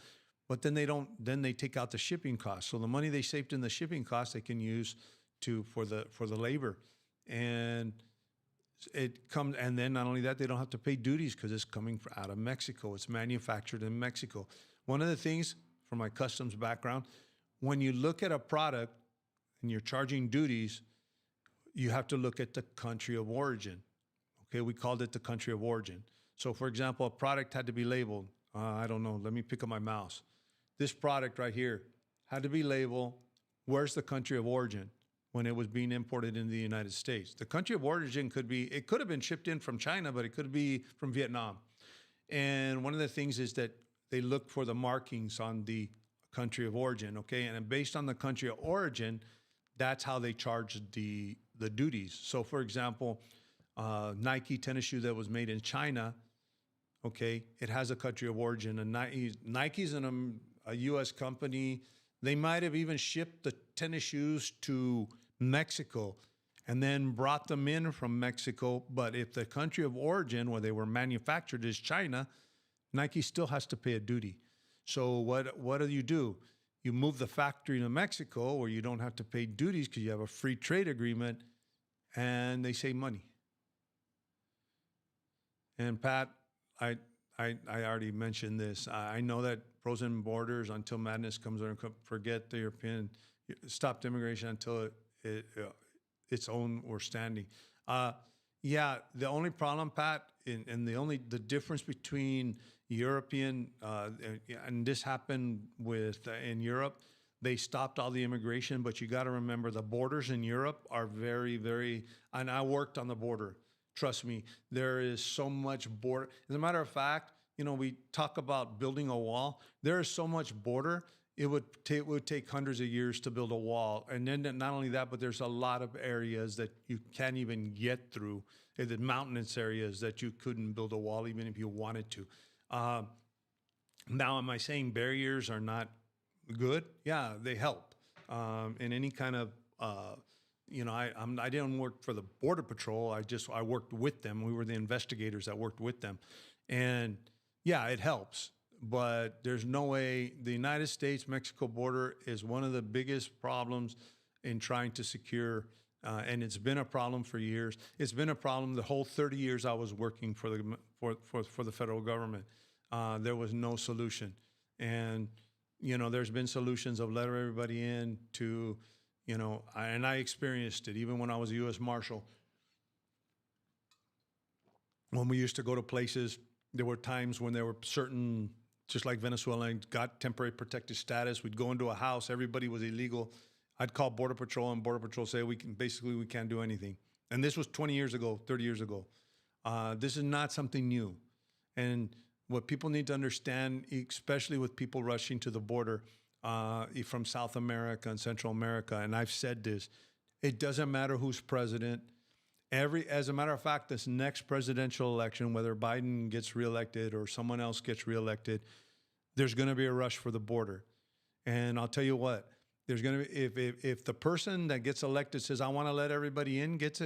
A: But then they take out the shipping costs. So the money they saved in the shipping costs, they can use for the labor. And and then not only that, they don't have to pay duties because it's coming out of Mexico. It's manufactured in Mexico. One of the things from my customs background, when you look at a product and you're charging duties, you have to look at the country of origin. Okay, we called it the country of origin. So for example, a product had to be labeled. I don't know, let me pick up my mouse. This product right here had to be labeled, where's the country of origin, when it was being imported into the United States. The country of origin could have been shipped in from China, but it could be from Vietnam. And one of the things is that they look for the markings on the country of origin, okay? And based on the country of origin, that's how they charge the duties. So, for example, Nike tennis shoe that was made in China, okay, it has a country of origin. And Nike's a U.S. company. They might have even shipped the tennis shoes to Mexico and then brought them in from Mexico. But if the country of origin where they were manufactured is China, Nike still has to pay a duty. So what do? You move the factory to Mexico where you don't have to pay duties because you have a free trade agreement, and they save money. And Pat, I already mentioned this. I know that frozen borders until madness comes around. Forget the European, stopped immigration until its own we're standing. Yeah, the only problem, Pat, and the difference between European and this happened with in Europe, they stopped all the immigration, but you got to remember the borders in Europe are very, very. And I worked on the border. Trust me, there is so much border. As a matter of fact, we talk about building a wall. There is so much border. It would take hundreds of years to build a wall. And then not only that, but there's a lot of areas that you can't even get through. The mountainous areas that you couldn't build a wall even if you wanted to. Now, am I saying barriers are not good? Yeah, they help. In any kind of I didn't work for the Border Patrol. I worked with them. We were the investigators that worked with them. And yeah, it helps. But there's no way the United States-Mexico border is one of the biggest problems in trying to secure, and it's been a problem for years. It's been a problem the whole 30 years I was working for the federal government. There was no solution. And, there's been solutions of letting everybody in to, and I experienced it even when I was a U.S. Marshal. When we used to go to places, there were times when there were certain, just like Venezuela, got temporary protected status. We'd go into a house, everybody was illegal. I'd call Border Patrol, and Border Patrol say we can't do anything. And this was 20 years ago, 30 years ago. This is not something new. And what people need to understand, especially with people rushing to the border from South America and Central America, and I've said this, it doesn't matter who's president. As a matter of fact, this next presidential election, whether Biden gets reelected or someone else gets reelected, there's going to be a rush for the border. And I'll tell you what, there's going to be, if the person that gets elected says, I want to let everybody in, gets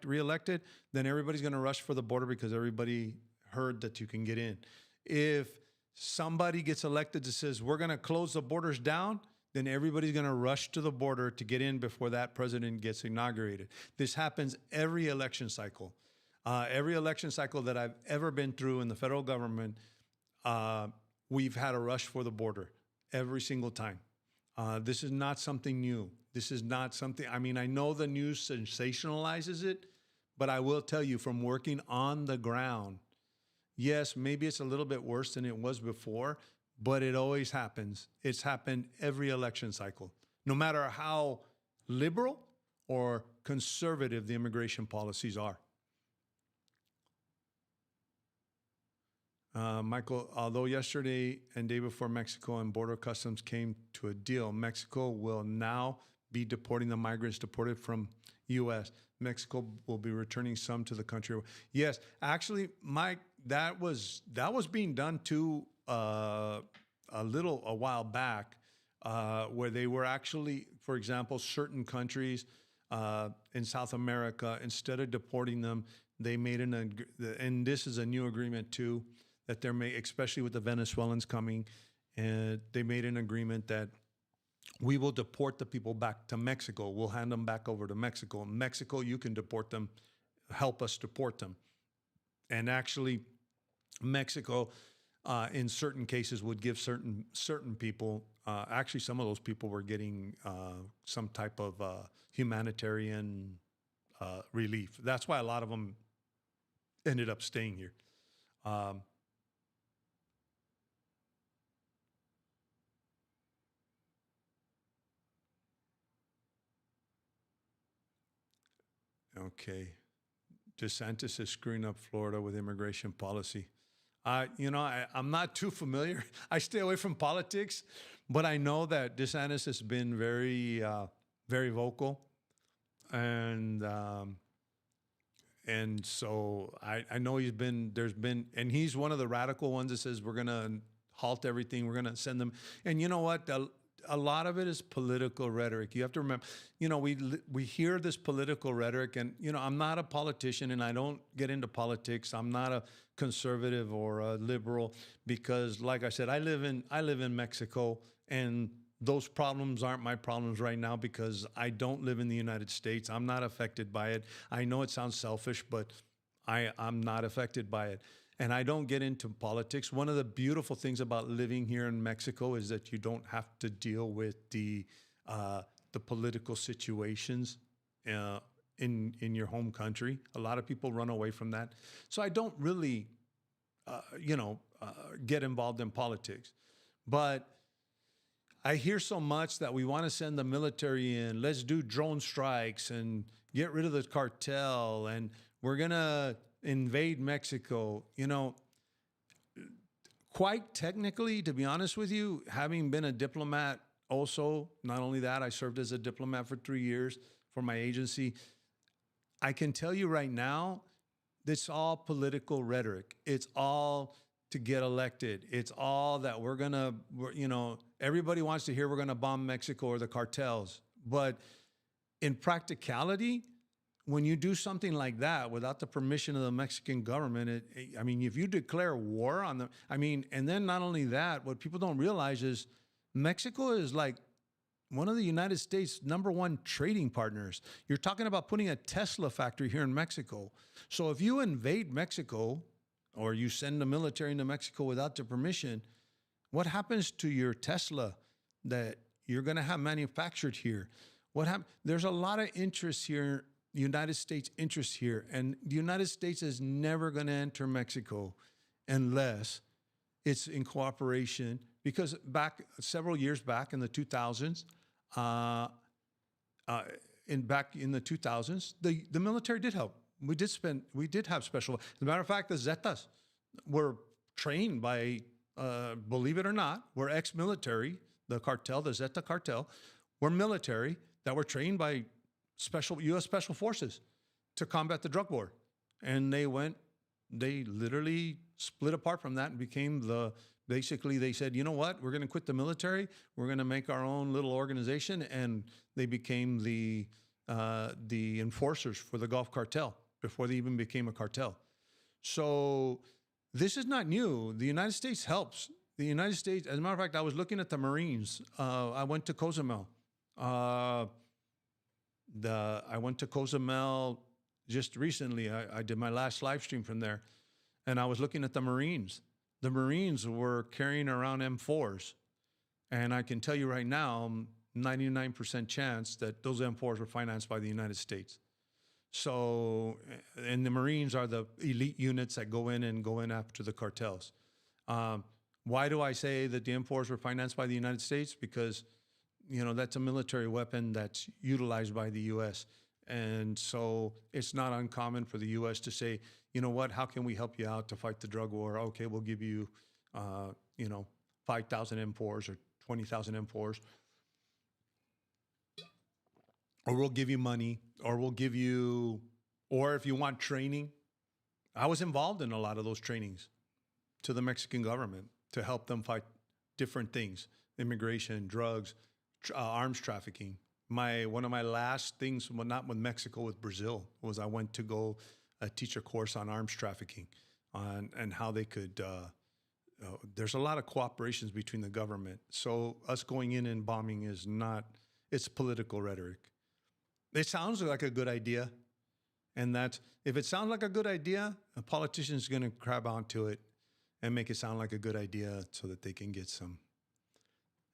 A: reelected, then everybody's going to rush for the border because everybody heard that you can get in. If somebody gets elected that says, we're going to close the borders down, then everybody's going to rush to the border to get in before that president gets inaugurated. This happens every election cycle. Every election cycle that I've ever been through in the federal government, we've had a rush for the border every single time. This is not something new. This is not something, I know the news sensationalizes it, but I will tell you from working on the ground, yes, maybe it's a little bit worse than it was before, but it always happens. It's happened every election cycle, no matter how liberal or conservative the immigration policies are. Michael, although yesterday and day before Mexico and Border Customs came to a deal, Mexico will now be deporting the migrants deported from U.S. Mexico will be returning some to the country. Yes, actually, Mike, that was being done too a while back, where they were actually, for example, certain countries in South America, instead of deporting them, they made and this is a new agreement too, that they're especially with the Venezuelans coming, and they made an agreement that we will deport the people back to Mexico. We'll hand them back over to Mexico. In Mexico, you can deport them, help us deport them. And actually, Mexico, in certain cases, would give certain people, actually some of those people were getting some type of humanitarian relief. That's why a lot of them ended up staying here. Okay. DeSantis is screwing up Florida with immigration policy. I'm not too familiar. I stay away from politics, But I know that DeSantis has been very vocal, and so I know and he's one of the radical ones that says we're going to halt everything. We're going to send them. And you know what? A lot of it is political rhetoric. You have to remember, we hear this political rhetoric, and, I'm not a politician and I don't get into politics. I'm not a conservative or a liberal because, like I said, I live in Mexico, and those problems aren't my problems right now because I don't live in the United States. I'm not affected by it. I know it sounds selfish, but I'm not affected by it. And I don't get into politics. One of the beautiful things about living here in Mexico is that you don't have to deal with the political situations in your home country. A lot of people run away from that. So I don't really, get involved in politics. But I hear so much that we want to send the military in. Let's do drone strikes and get rid of the cartel, and we're going to invade Mexico. Quite technically, to be honest with you, having been a diplomat also, not only that, I served as a diplomat for 3 years for my agency. I can tell you right now, it's all political rhetoric. It's all to get elected. It's all that everybody wants to hear we're going to bomb Mexico or the cartels. But in practicality, when you do something like that without the permission of the Mexican government, if you declare war on them, and then not only that, what people don't realize is Mexico is like one of the United States' #1 trading partners. You're talking about putting a Tesla factory here in Mexico. So if you invade Mexico or you send the military into Mexico without their permission, what happens to your Tesla that you're going to have manufactured here? There's a lot of interest here, United States interest here, and the United States is never going to enter Mexico unless it's in cooperation. Because several years back in the 2000s, the military did help. We did have special. As a matter of fact, the Zetas were trained by, believe it or not, were ex-military. The cartel, the Zeta cartel, were military that were trained by U.S. Special Forces to combat the drug war. And they literally split apart from that and became basically they said, you know what, we're going to quit the military. We're going to make our own little organization. And they became the enforcers for the Gulf cartel before they even became a cartel. So this is not new. The United States helps. The United States, as a matter of fact, I was looking at the Marines. I went to Cozumel. I went to Cozumel just recently. I did my last live stream from there, and I was looking at the Marines. The Marines were carrying around M4s, and I can tell you right now, 99% chance that those M4s were financed by the United States. So, and the Marines are the elite units that go in after the cartels. Why do I say that the M4s were financed by the United States? Because, that's a military weapon that's utilized by the U.S. And so it's not uncommon for the U.S. to say, you know what, how can we help you out to fight the drug war? Okay, we'll give you, 5,000 M4s or 20,000 M4s. Or we'll give you money, or or if you want training. I was involved in a lot of those trainings to the Mexican government to help them fight different things, immigration, drugs, arms trafficking. One of my last things, well, not with Mexico, with Brazil, was I went to go teach a course on arms trafficking and how they could, there's a lot of cooperations between the government. So us going in and bombing it's political rhetoric. It sounds like a good idea. And if it sounds like a good idea, a politician's going to grab onto it and make it sound like a good idea so that they can get some.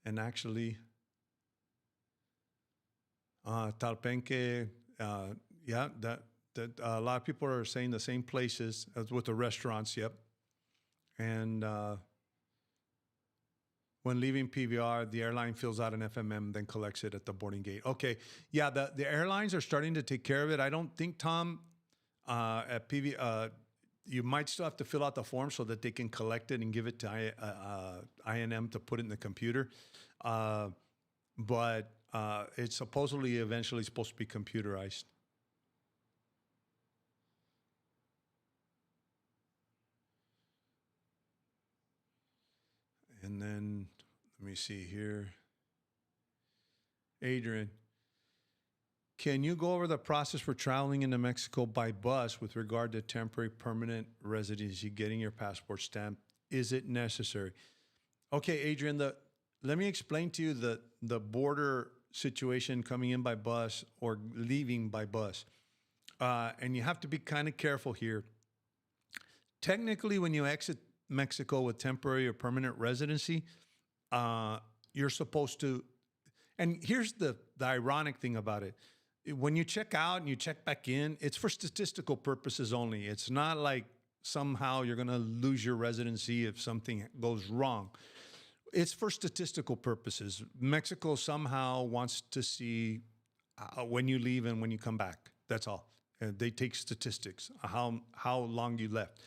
A: And actually, Talpenque, that a lot of people are saying the same places as with the restaurants, yep. And when leaving PVR, the airline fills out an FMM, then collects it at the boarding gate. Okay, yeah, the airlines are starting to take care of it. I don't think, Tom, at You might still have to fill out the form so that they can collect it and give it to INM to put it in the computer. But it's supposedly eventually supposed to be computerized. And then let me see here. Adrian, can you go over the process for traveling into Mexico by bus with regard to temporary permanent residency, getting your passport stamped? Is it necessary? Okay, Adrian, let me explain to you the border situation coming in by bus or leaving by bus. And you have to be kind of careful here. Technically, when you exit Mexico with temporary or permanent residency, you're supposed to, and here's the ironic thing about it. When you check out and you check back in, it's for statistical purposes only. It's not like somehow you're going to lose your residency if something goes wrong. It's for statistical purposes. Mexico somehow wants to see when you leave and when you come back. That's all. They take statistics, how long you left.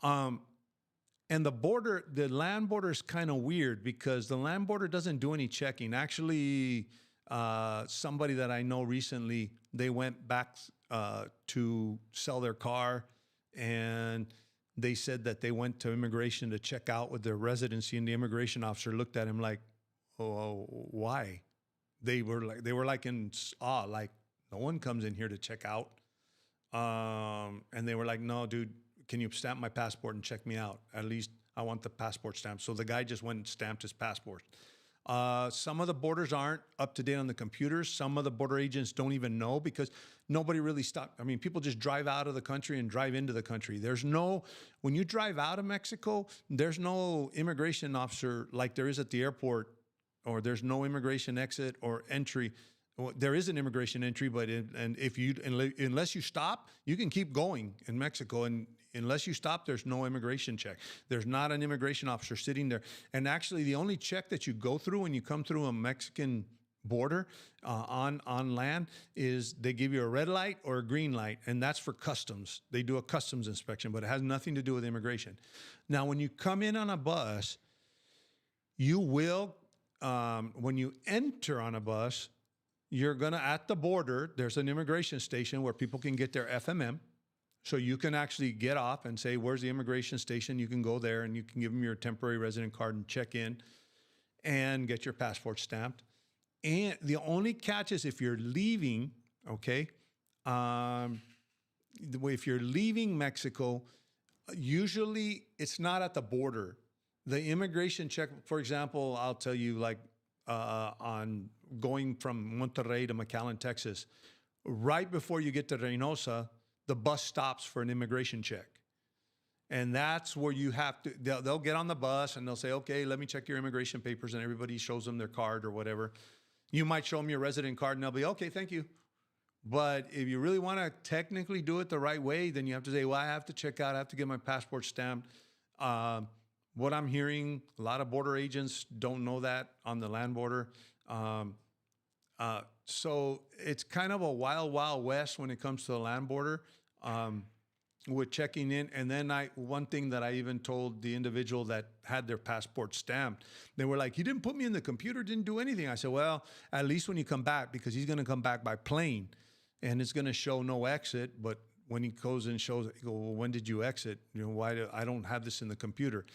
A: And the land border is kind of weird because the land border doesn't do any checking. Actually, somebody that I know recently, they went back to sell their car, and they said that they went to immigration to check out with their residency, and the immigration officer looked at him like, "Oh, why?" They were like in awe, like no one comes in here to check out. And they were like, "No, dude, can you stamp my passport and check me out? At least I want the passport stamp." So the guy just went and stamped his passport. Some of the borders aren't up to date on the computers. Some of the border agents don't even know because nobody really stopped. I mean, people just drive out of the country and drive into the country. When you drive out of Mexico, there's no immigration officer like there is at the airport, or there's no immigration exit or entry. Well, there is an immigration entry, but unless you stop, you can keep going in Mexico. And unless you stop, there's no immigration check. There's not an immigration officer sitting there. And actually, the only check that you go through when you come through a Mexican border on land is they give you a red light or a green light, and that's for customs. They do a customs inspection, but it has nothing to do with immigration. Now, when you come in on a bus, you will, when you enter on a bus, you're going to, at the border, there's an immigration station where people can get their FMM. So you can actually get off and say, "Where's the immigration station?" You can go there and you can give them your temporary resident card and check in and get your passport stamped. And the only catch is if you're leaving, okay, if you're leaving Mexico, usually it's not at the border. The immigration check, for example, I'll tell you, like on going from Monterrey to McAllen, Texas, right before you get to Reynosa, the bus stops for an immigration check. And that's where you have to, they'll get on the bus and they'll say, "Okay, let me check your immigration papers," and everybody shows them their card or whatever. You might show them your resident card and they'll be, "Okay, thank you." But if you really want to technically do it the right way, then you have to say, "Well, I have to check out, I have to get my passport stamped." What I'm hearing, a lot of border agents don't know that on the land border. So it's kind of a wild, wild west when it comes to the land border with checking in. And then one thing that I even told the individual that had their passport stamped, they were like, "He didn't put me in the computer, didn't do anything." I said, "Well, at least when you come back, because he's going to come back by plane and it's going to show no exit. But when he goes and shows it, you go, 'Well, when did you exit? You know, I don't have this in the computer.'"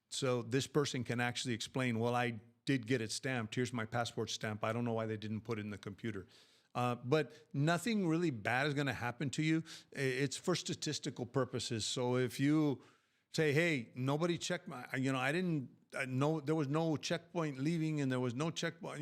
A: So this person can actually explain, "Well, I did get it stamped. Here's my passport stamp. I don't know why they didn't put it in the computer." But nothing really bad is going to happen to you. It's for statistical purposes. So if you say, "Hey, nobody checked I didn't know, there was no checkpoint leaving and there was no checkpoint,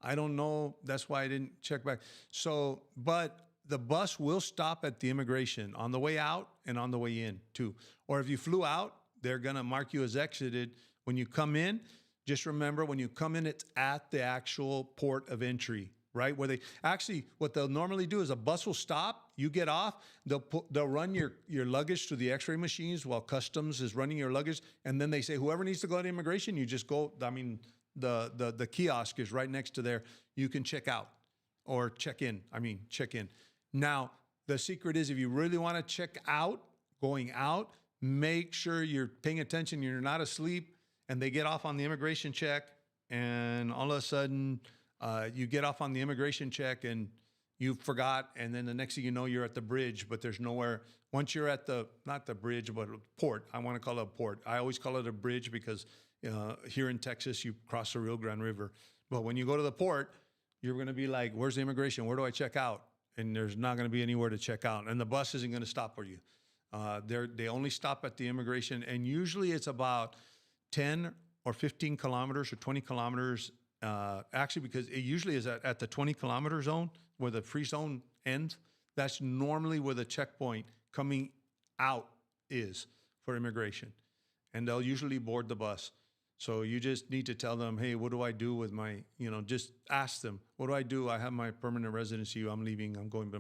A: I don't know. That's why I didn't check back." So, but the bus will stop at the immigration on the way out and on the way in too. Or if you flew out, they're going to mark you as exited. When you come in, just remember, when you come in, it's at the actual port of entry, right? What they'll normally do is a bus will stop, you get off, they'll run your luggage through the x-ray machines while customs is running your luggage. And then they say, whoever needs to go to immigration, you just go, the kiosk is right next to there. You can check out or check in. Now, the secret is if you really want to check out, going out, make sure you're paying attention, you're not asleep, and they get off on the immigration check, and all of a sudden you get off on the immigration check and you forgot, and then the next thing you know, you're at the bridge, but there's nowhere. Once you're at the, not the bridge, but port, I want to call it a port. I always call it a bridge because here in Texas, you cross the Rio Grande River. But when you go to the port, you're going to be like, where's the immigration? Where do I check out? And there's not going to be anywhere to check out. And the bus isn't going to stop for you. They only stop at the immigration. And usually it's about 10 or 15 kilometers or 20 kilometers. Actually, because it usually is at the 20 kilometer zone where the free zone ends. That's normally where the checkpoint coming out is for immigration. And they'll usually board the bus. So you just need to tell them, hey, what do I do with my, just ask them, what do I do? I have my permanent residency. I'm leaving. I'm going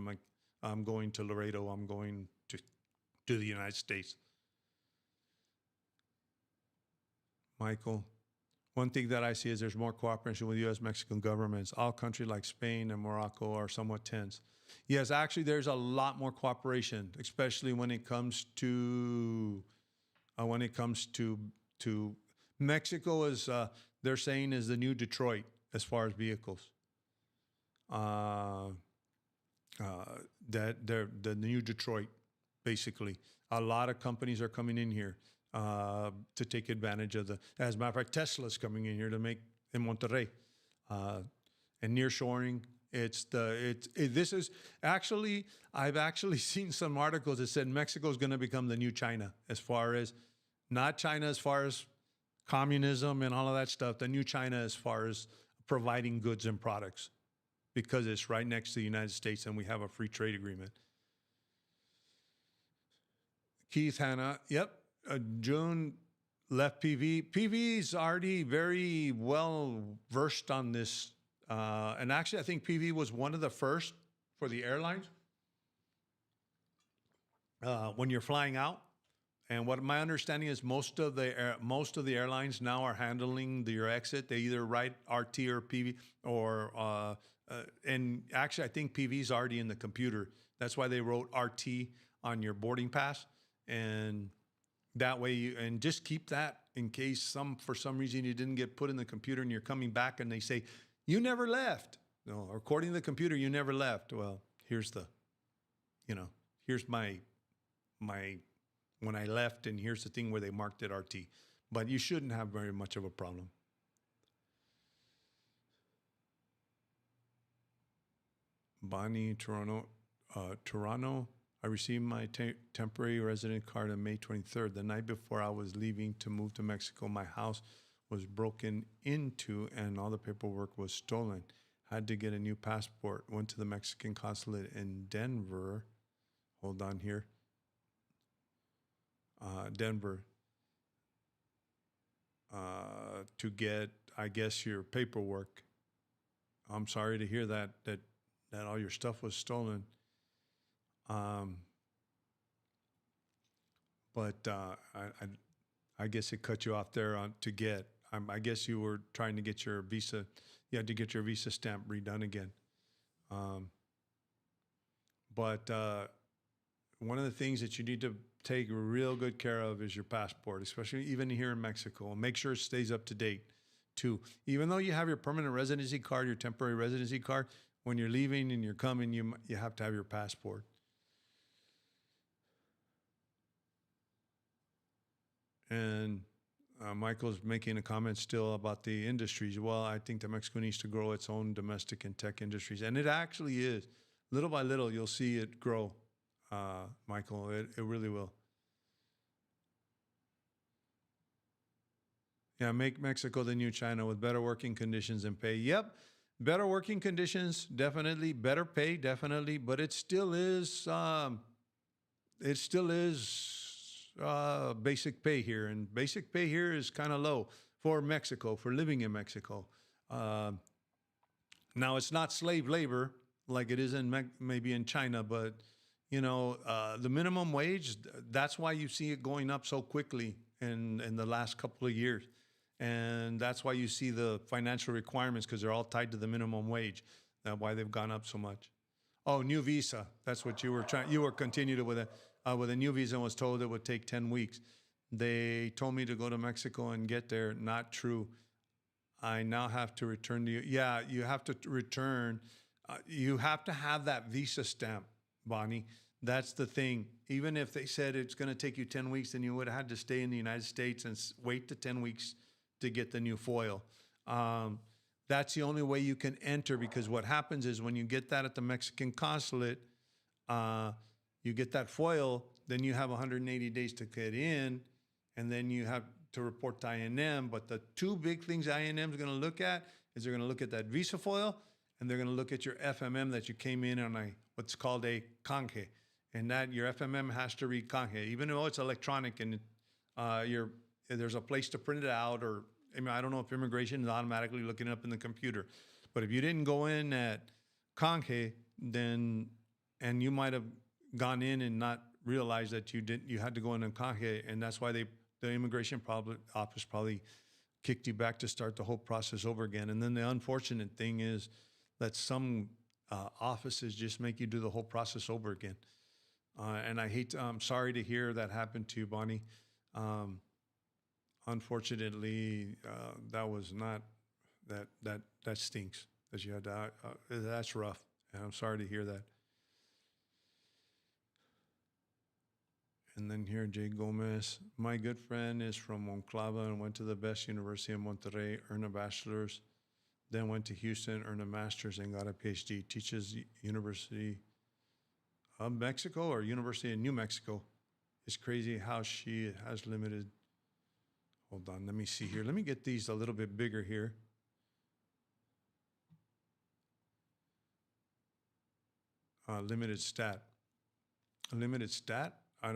A: to Laredo. I'm going to the United States. Michael, one thing that I see is there's more cooperation with U.S. Mexican governments. All countries like Spain and Morocco are somewhat tense. Yes, actually, there's a lot more cooperation, especially when it comes to Mexico is they're saying is the new Detroit as far as vehicles. That they're the new Detroit, basically. A lot of companies are coming in here to take advantage of as a matter of fact, Tesla's coming in here to make in Monterrey, and nearshoring. This is actually, I've actually seen some articles that said Mexico is going to become the new China as far as, not China as far as communism and all of that stuff, the new China as far as providing goods and products, because it's right next to the United States and we have a free trade agreement. Keith Hanna, yep. June left PV. PV is already very well versed on this. And actually, I think PV was one of the first for the airlines when you're flying out. And what my understanding is, most of the airlines now are handling your exit. They either write RT or PV, or and actually, I think PV is already in the computer. That's why they wrote RT on your boarding pass, and that way and just keep that in case for some reason you didn't get put in the computer and you're coming back and they say you never left. No, according to the computer, you never left. Well, here's here's my when I left, and here's the thing where they marked it RT. But you shouldn't have very much of a problem. Bonnie, Toronto. I received my temporary resident card on May 23rd. The night before I was leaving to move to Mexico, my house was broken into and all the paperwork was stolen. Had to get a new passport. Went to the Mexican consulate in Denver. Hold on here. Denver. To get, I guess, your paperwork. I'm sorry to hear that all your stuff was stolen. But I guess it cut you off there to get. I guess you were trying to get your visa. You had to get your visa stamp redone again. But one of the things that you need to take real good care of is your passport, especially even here in Mexico. And make sure it stays up to date too. Even though you have your permanent residency card, your temporary residency card, when you're leaving and you're coming, you have to have your passport. And Michael's making a comment still about the industries. Well, I think that Mexico needs to grow its own domestic and tech industries. And it actually is. Little by little, you'll see it grow, Michael. It really will. Yeah, make Mexico the new China with better working conditions and pay. Yep, better working conditions, definitely. Better pay, definitely. But it still is basic pay here, and basic pay here is kind of low for Mexico, for living in Mexico. Now, it's not slave labor like it is maybe in China, but the minimum wage, that's why you see it going up so quickly in the last couple of years. And that's why you see the financial requirements, because they're all tied to the minimum wage. That's why they've gone up so much. Oh, new visa. That's what you were trying. You were continuing with it. with a new visa and was told it would take 10 weeks. They told me to go to Mexico and get there. Not true. I now have to return to you. Yeah, you have to return. You have to have that visa stamp, Bonnie. That's the thing. Even if they said it's going to take you 10 weeks, then you would have had to stay in the United States and wait the 10 weeks to get the new foil. That's the only way you can enter, because what happens is when you get that at the Mexican consulate, you get that foil, then you have 180 days to get in, and then you have to report to INM. But the two big things INM is going to look at is they're going to look at that visa foil, and they're going to look at your FMM that you came in on what's called a canje, and that your FMM has to read canje, even though it's electronic and there's a place to print it out, or I don't know if immigration is automatically looking it up in the computer. But if you didn't go in at canje, then, and you might have gone in and not realized that you had to go in canje, and that's why the immigration office probably kicked you back to start the whole process over again. And then the unfortunate thing is that some offices just make you do the whole process over again. And I'm sorry to hear that happened to you, Bonnie. Unfortunately, that was not, that stinks that you had to, that's rough. And I'm sorry to hear that. And then here, Jay Gomez. My good friend is from Monclova and went to the best university in Monterrey, earned a bachelor's, then went to Houston, earned a master's, and got a PhD. Teaches University of Mexico or University of New Mexico. It's crazy how she has limited. Hold on, let me see here. Let me get these a little bit bigger here. Limited stat. A limited stat? I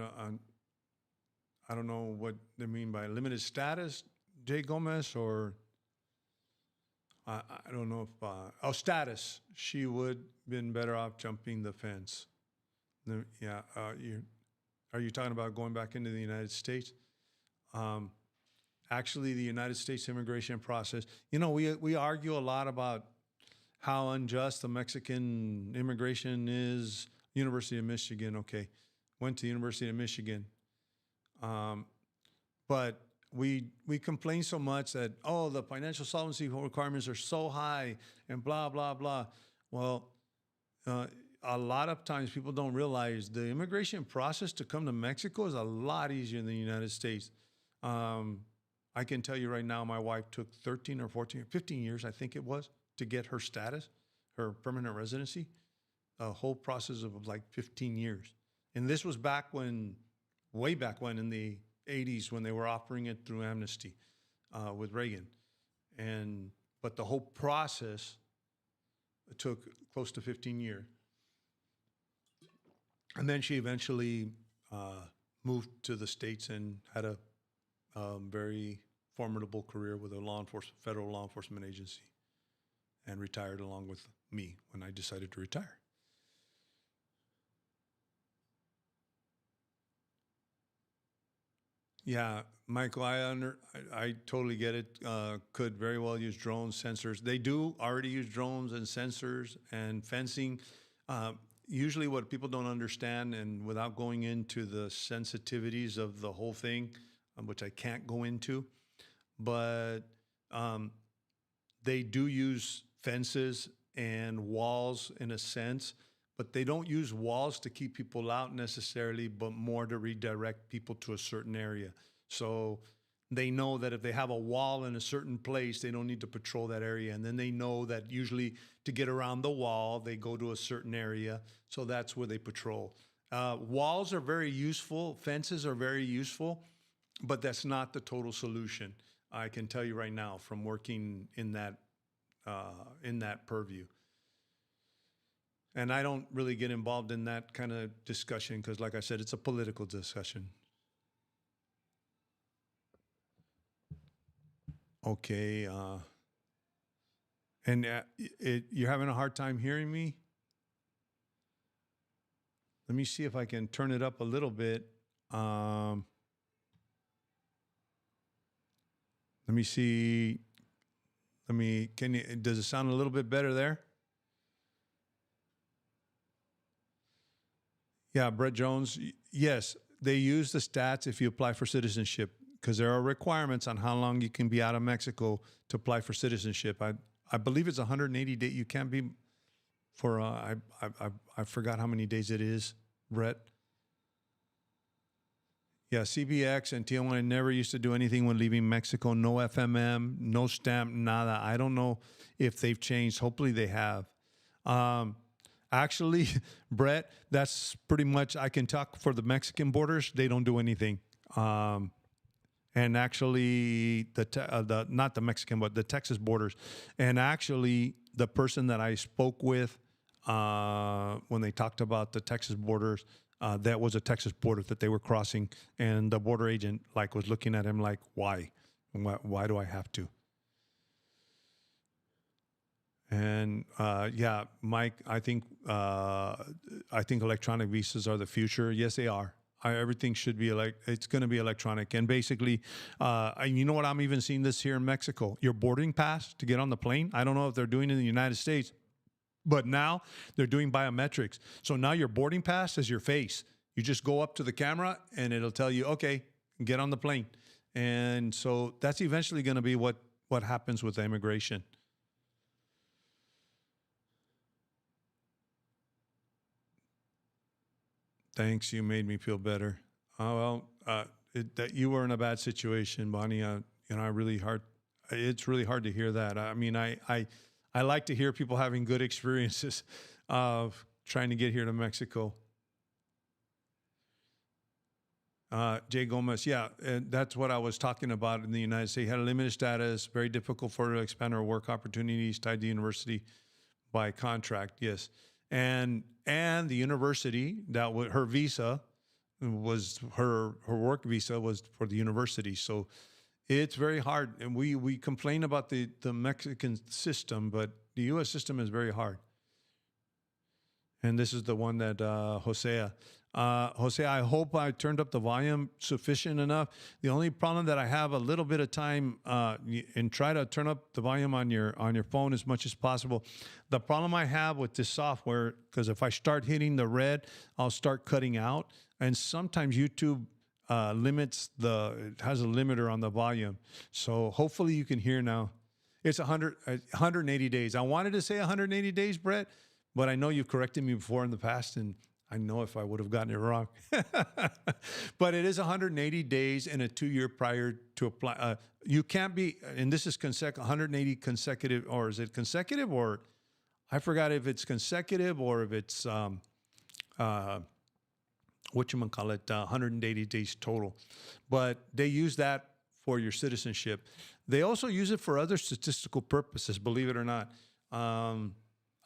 A: don't know what they mean by limited status, Jay Gomez, or I don't know if status. She would been better off jumping the fence. Yeah, are you talking about going back into the United States? Actually, the United States immigration process. We argue a lot about how unjust the Mexican immigration is. University of Michigan, okay. Went to the University of Michigan. But we complain so much that, the financial solvency requirements are so high and blah, blah, blah. Well, a lot of times people don't realize the immigration process to come to Mexico is a lot easier than the United States. I can tell you right now, my wife took 13 or 14, 15 years, I think it was, to get her status, her permanent residency, a whole process of like 15 years. And this was way back when in the 80s, when they were offering it through amnesty with Reagan. But the whole process took close to 15 years. And then she eventually moved to the States and had a very formidable career with a federal law enforcement agency, and retired along with me when I decided to retire. Yeah, Michael, I totally get it. Could very well use drones, sensors. They do already use drones and sensors and fencing. Usually what people don't understand, and without going into the sensitivities of the whole thing, which I can't go into, but they do use fences and walls in a sense, but they don't use walls to keep people out necessarily, but more to redirect people to a certain area. So they know that if they have a wall in a certain place, they don't need to patrol that area. And then they know that usually to get around the wall, they go to a certain area. So that's where they patrol. Walls are very useful. Fences are very useful, but that's not the total solution. I can tell you right now from working in that purview. And I don't really get involved in that kind of discussion because, like I said, it's a political discussion. Okay. And you're having a hard time hearing me? Let me see if I can turn it up a little bit. Let me see. Does it sound a little bit better there? Yeah, Brett Jones. yes, they use the stats if you apply for citizenship because there are requirements on how long you can be out of Mexico to apply for citizenship. I believe it's 180 days. You can't be for I forgot how many days it is, Brett. Yeah, CBX and Tijuana never used to do anything when leaving Mexico. No FMM, no stamp, nada. I don't know if they've changed. Hopefully they have. Actually, Brett, that's pretty much, I can talk for the Mexican borders. They don't do anything. And actually, not the Mexican, but the Texas borders. And actually, the person that I spoke with when they talked about the Texas borders, that was a Texas border that they were crossing, and the border agent was looking at him like, why do I have to? And yeah, Mike, I think electronic visas are the future. Yes, they are. Everything should be it's going to be electronic. And basically, you know what? I'm even seeing this here in Mexico. Your boarding pass to get on the plane. I don't know if they're doing it in the United States, but now they're doing biometrics. So now your boarding pass is your face. You just go up to the camera and it'll tell you, okay, get on the plane. And so that's eventually going to be what happens with immigration. Thanks. You made me feel better. Oh, well, that you were in a bad situation, Bonnie. It's really hard to hear that. I mean, I like to hear people having good experiences of trying to get here to Mexico. Jay Gomez, yeah, and that's what I was talking about in the United States. Had a limited status, very difficult for her to expand her work opportunities tied to university by contract. Yes, and the university her visa was her work visa was for the university. So it's very hard, and we complain about the Mexican system, but the U.S. system is very hard. And this is the one that Hosea, I hope I turned up the volume sufficient enough. The only problem that I have a little bit of time, and try to turn up the volume on your phone as much as possible. The problem I have with this software, because if I start hitting the red, I'll start cutting out, and sometimes YouTube it has a limiter on the volume. So hopefully you can hear now. It's 180 days. I wanted to say 180 days, Brett, but I know you've corrected me before in the past, and I know if I would have gotten it wrong. But it is 180 days and a 2-year prior to apply. You can't be, and this is 180 consecutive, or is it consecutive, or I forgot if it's consecutive or if it's whatchamacallit, 180 days total. But they use that for your citizenship. They also use it for other statistical purposes, believe it or not.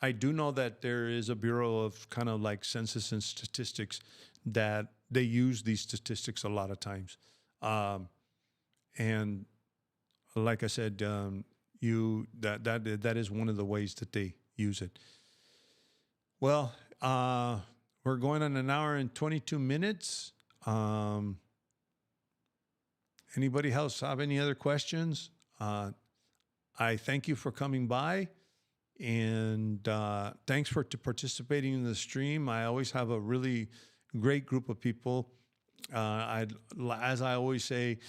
A: I do know that there is a Bureau of kind of like Census and Statistics that they use these statistics a lot of times. And like I said, that is one of the ways that they use it. Well, we're going on 1 hour and 22 minutes. Anybody else have any other questions? I thank you for coming by. And thanks for participating in the stream. I always have a really great group of people. As I always say,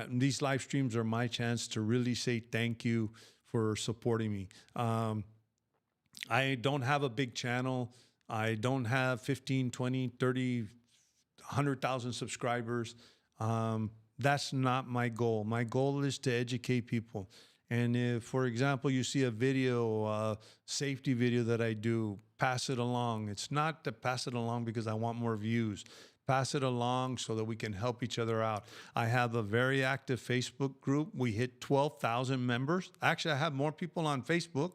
A: these live streams are my chance to really say thank you for supporting me. I don't have a big channel. I don't have 15, 20, 30, 100,000 subscribers. That's not my goal. My goal is to educate people. And if, for example, you see a video, safety video that I do, pass it along. It's not to pass it along because I want more views. Pass it along so that we can help each other out. I have a very active Facebook group. We hit 12,000 members. Actually, I have more people on Facebook.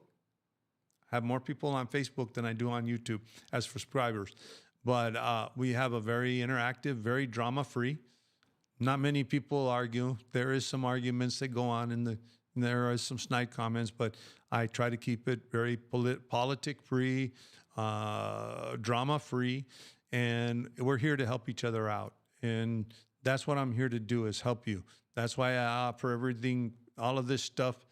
A: Than I do on YouTube as subscribers. But we have a very interactive, very drama-free. Not many people argue. There is some arguments that go on there are some snide comments, but I try to keep it very politic-free, drama-free, and we're here to help each other out. And that's what I'm here to do, is help you. That's why I offer everything, all of this stuff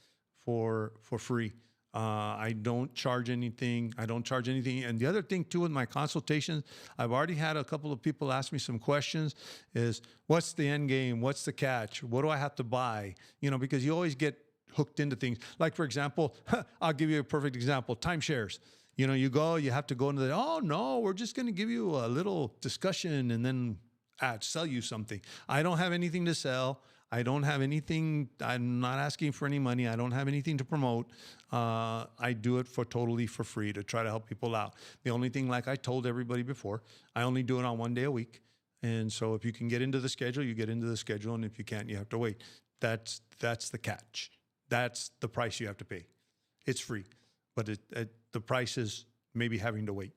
A: for free. I don't charge anything. I don't charge anything. And the other thing too with my consultations, I've already had a couple of people ask me some questions is what's the end game? What's the catch? What do I have to buy? You know, because you always get hooked into things. Like for example, I'll give you a perfect example, timeshares. You know, you have to go into oh no, we're just going to give you a little discussion and then sell you something. I don't have anything to sell. I don't have anything. I'm not asking for any money. I don't have anything to promote. I do it totally for free to try to help people out. The only thing, like I told everybody before, I only do it on 1 day a week. And so if you can get into the schedule, you get into the schedule. And if you can't, you have to wait. That's the catch. That's the price you have to pay. It's free, but the price is maybe having to wait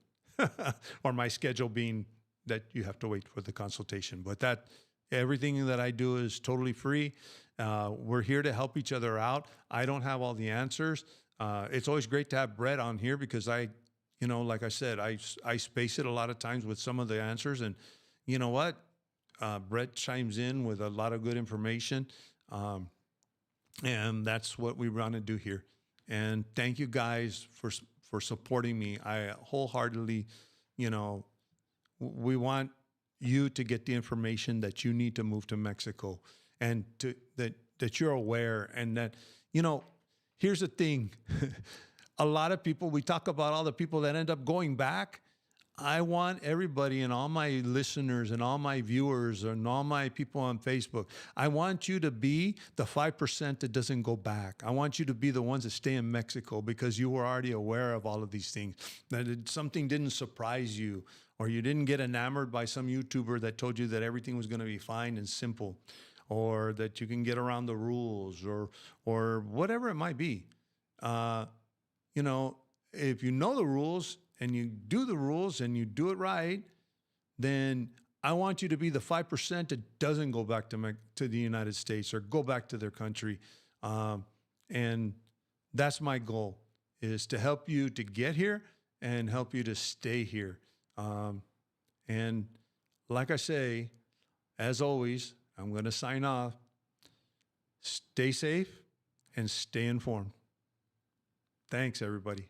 A: or my schedule being that you have to wait for the consultation. But everything that I do is totally free. We're here to help each other out. I don't have all the answers. It's always great to have Brett on here because like I said, I space it a lot of times with some of the answers. And you know what? Brett chimes in with a lot of good information. And that's what we want to do here. And thank you guys for supporting me. I wholeheartedly, we want you to get the information that you need to move to Mexico and that you're aware and that, here's the thing. A lot of people, we talk about all the people that end up going back. I want everybody and all my listeners and all my viewers and all my people on Facebook, I want you to be the 5% that doesn't go back. I want you to be the ones that stay in Mexico because you were already aware of all of these things, that something didn't surprise you or you didn't get enamored by some YouTuber that told you that everything was going to be fine and simple or that you can get around the rules or whatever it might be. If you know the rules, and you do the rules and you do it right, then I want you to be the 5% that doesn't go back to the United States or go back to their country. And that's my goal, is to help you to get here and help you to stay here. And like I say, as always, I'm going to sign off. Stay safe and stay informed. Thanks, everybody.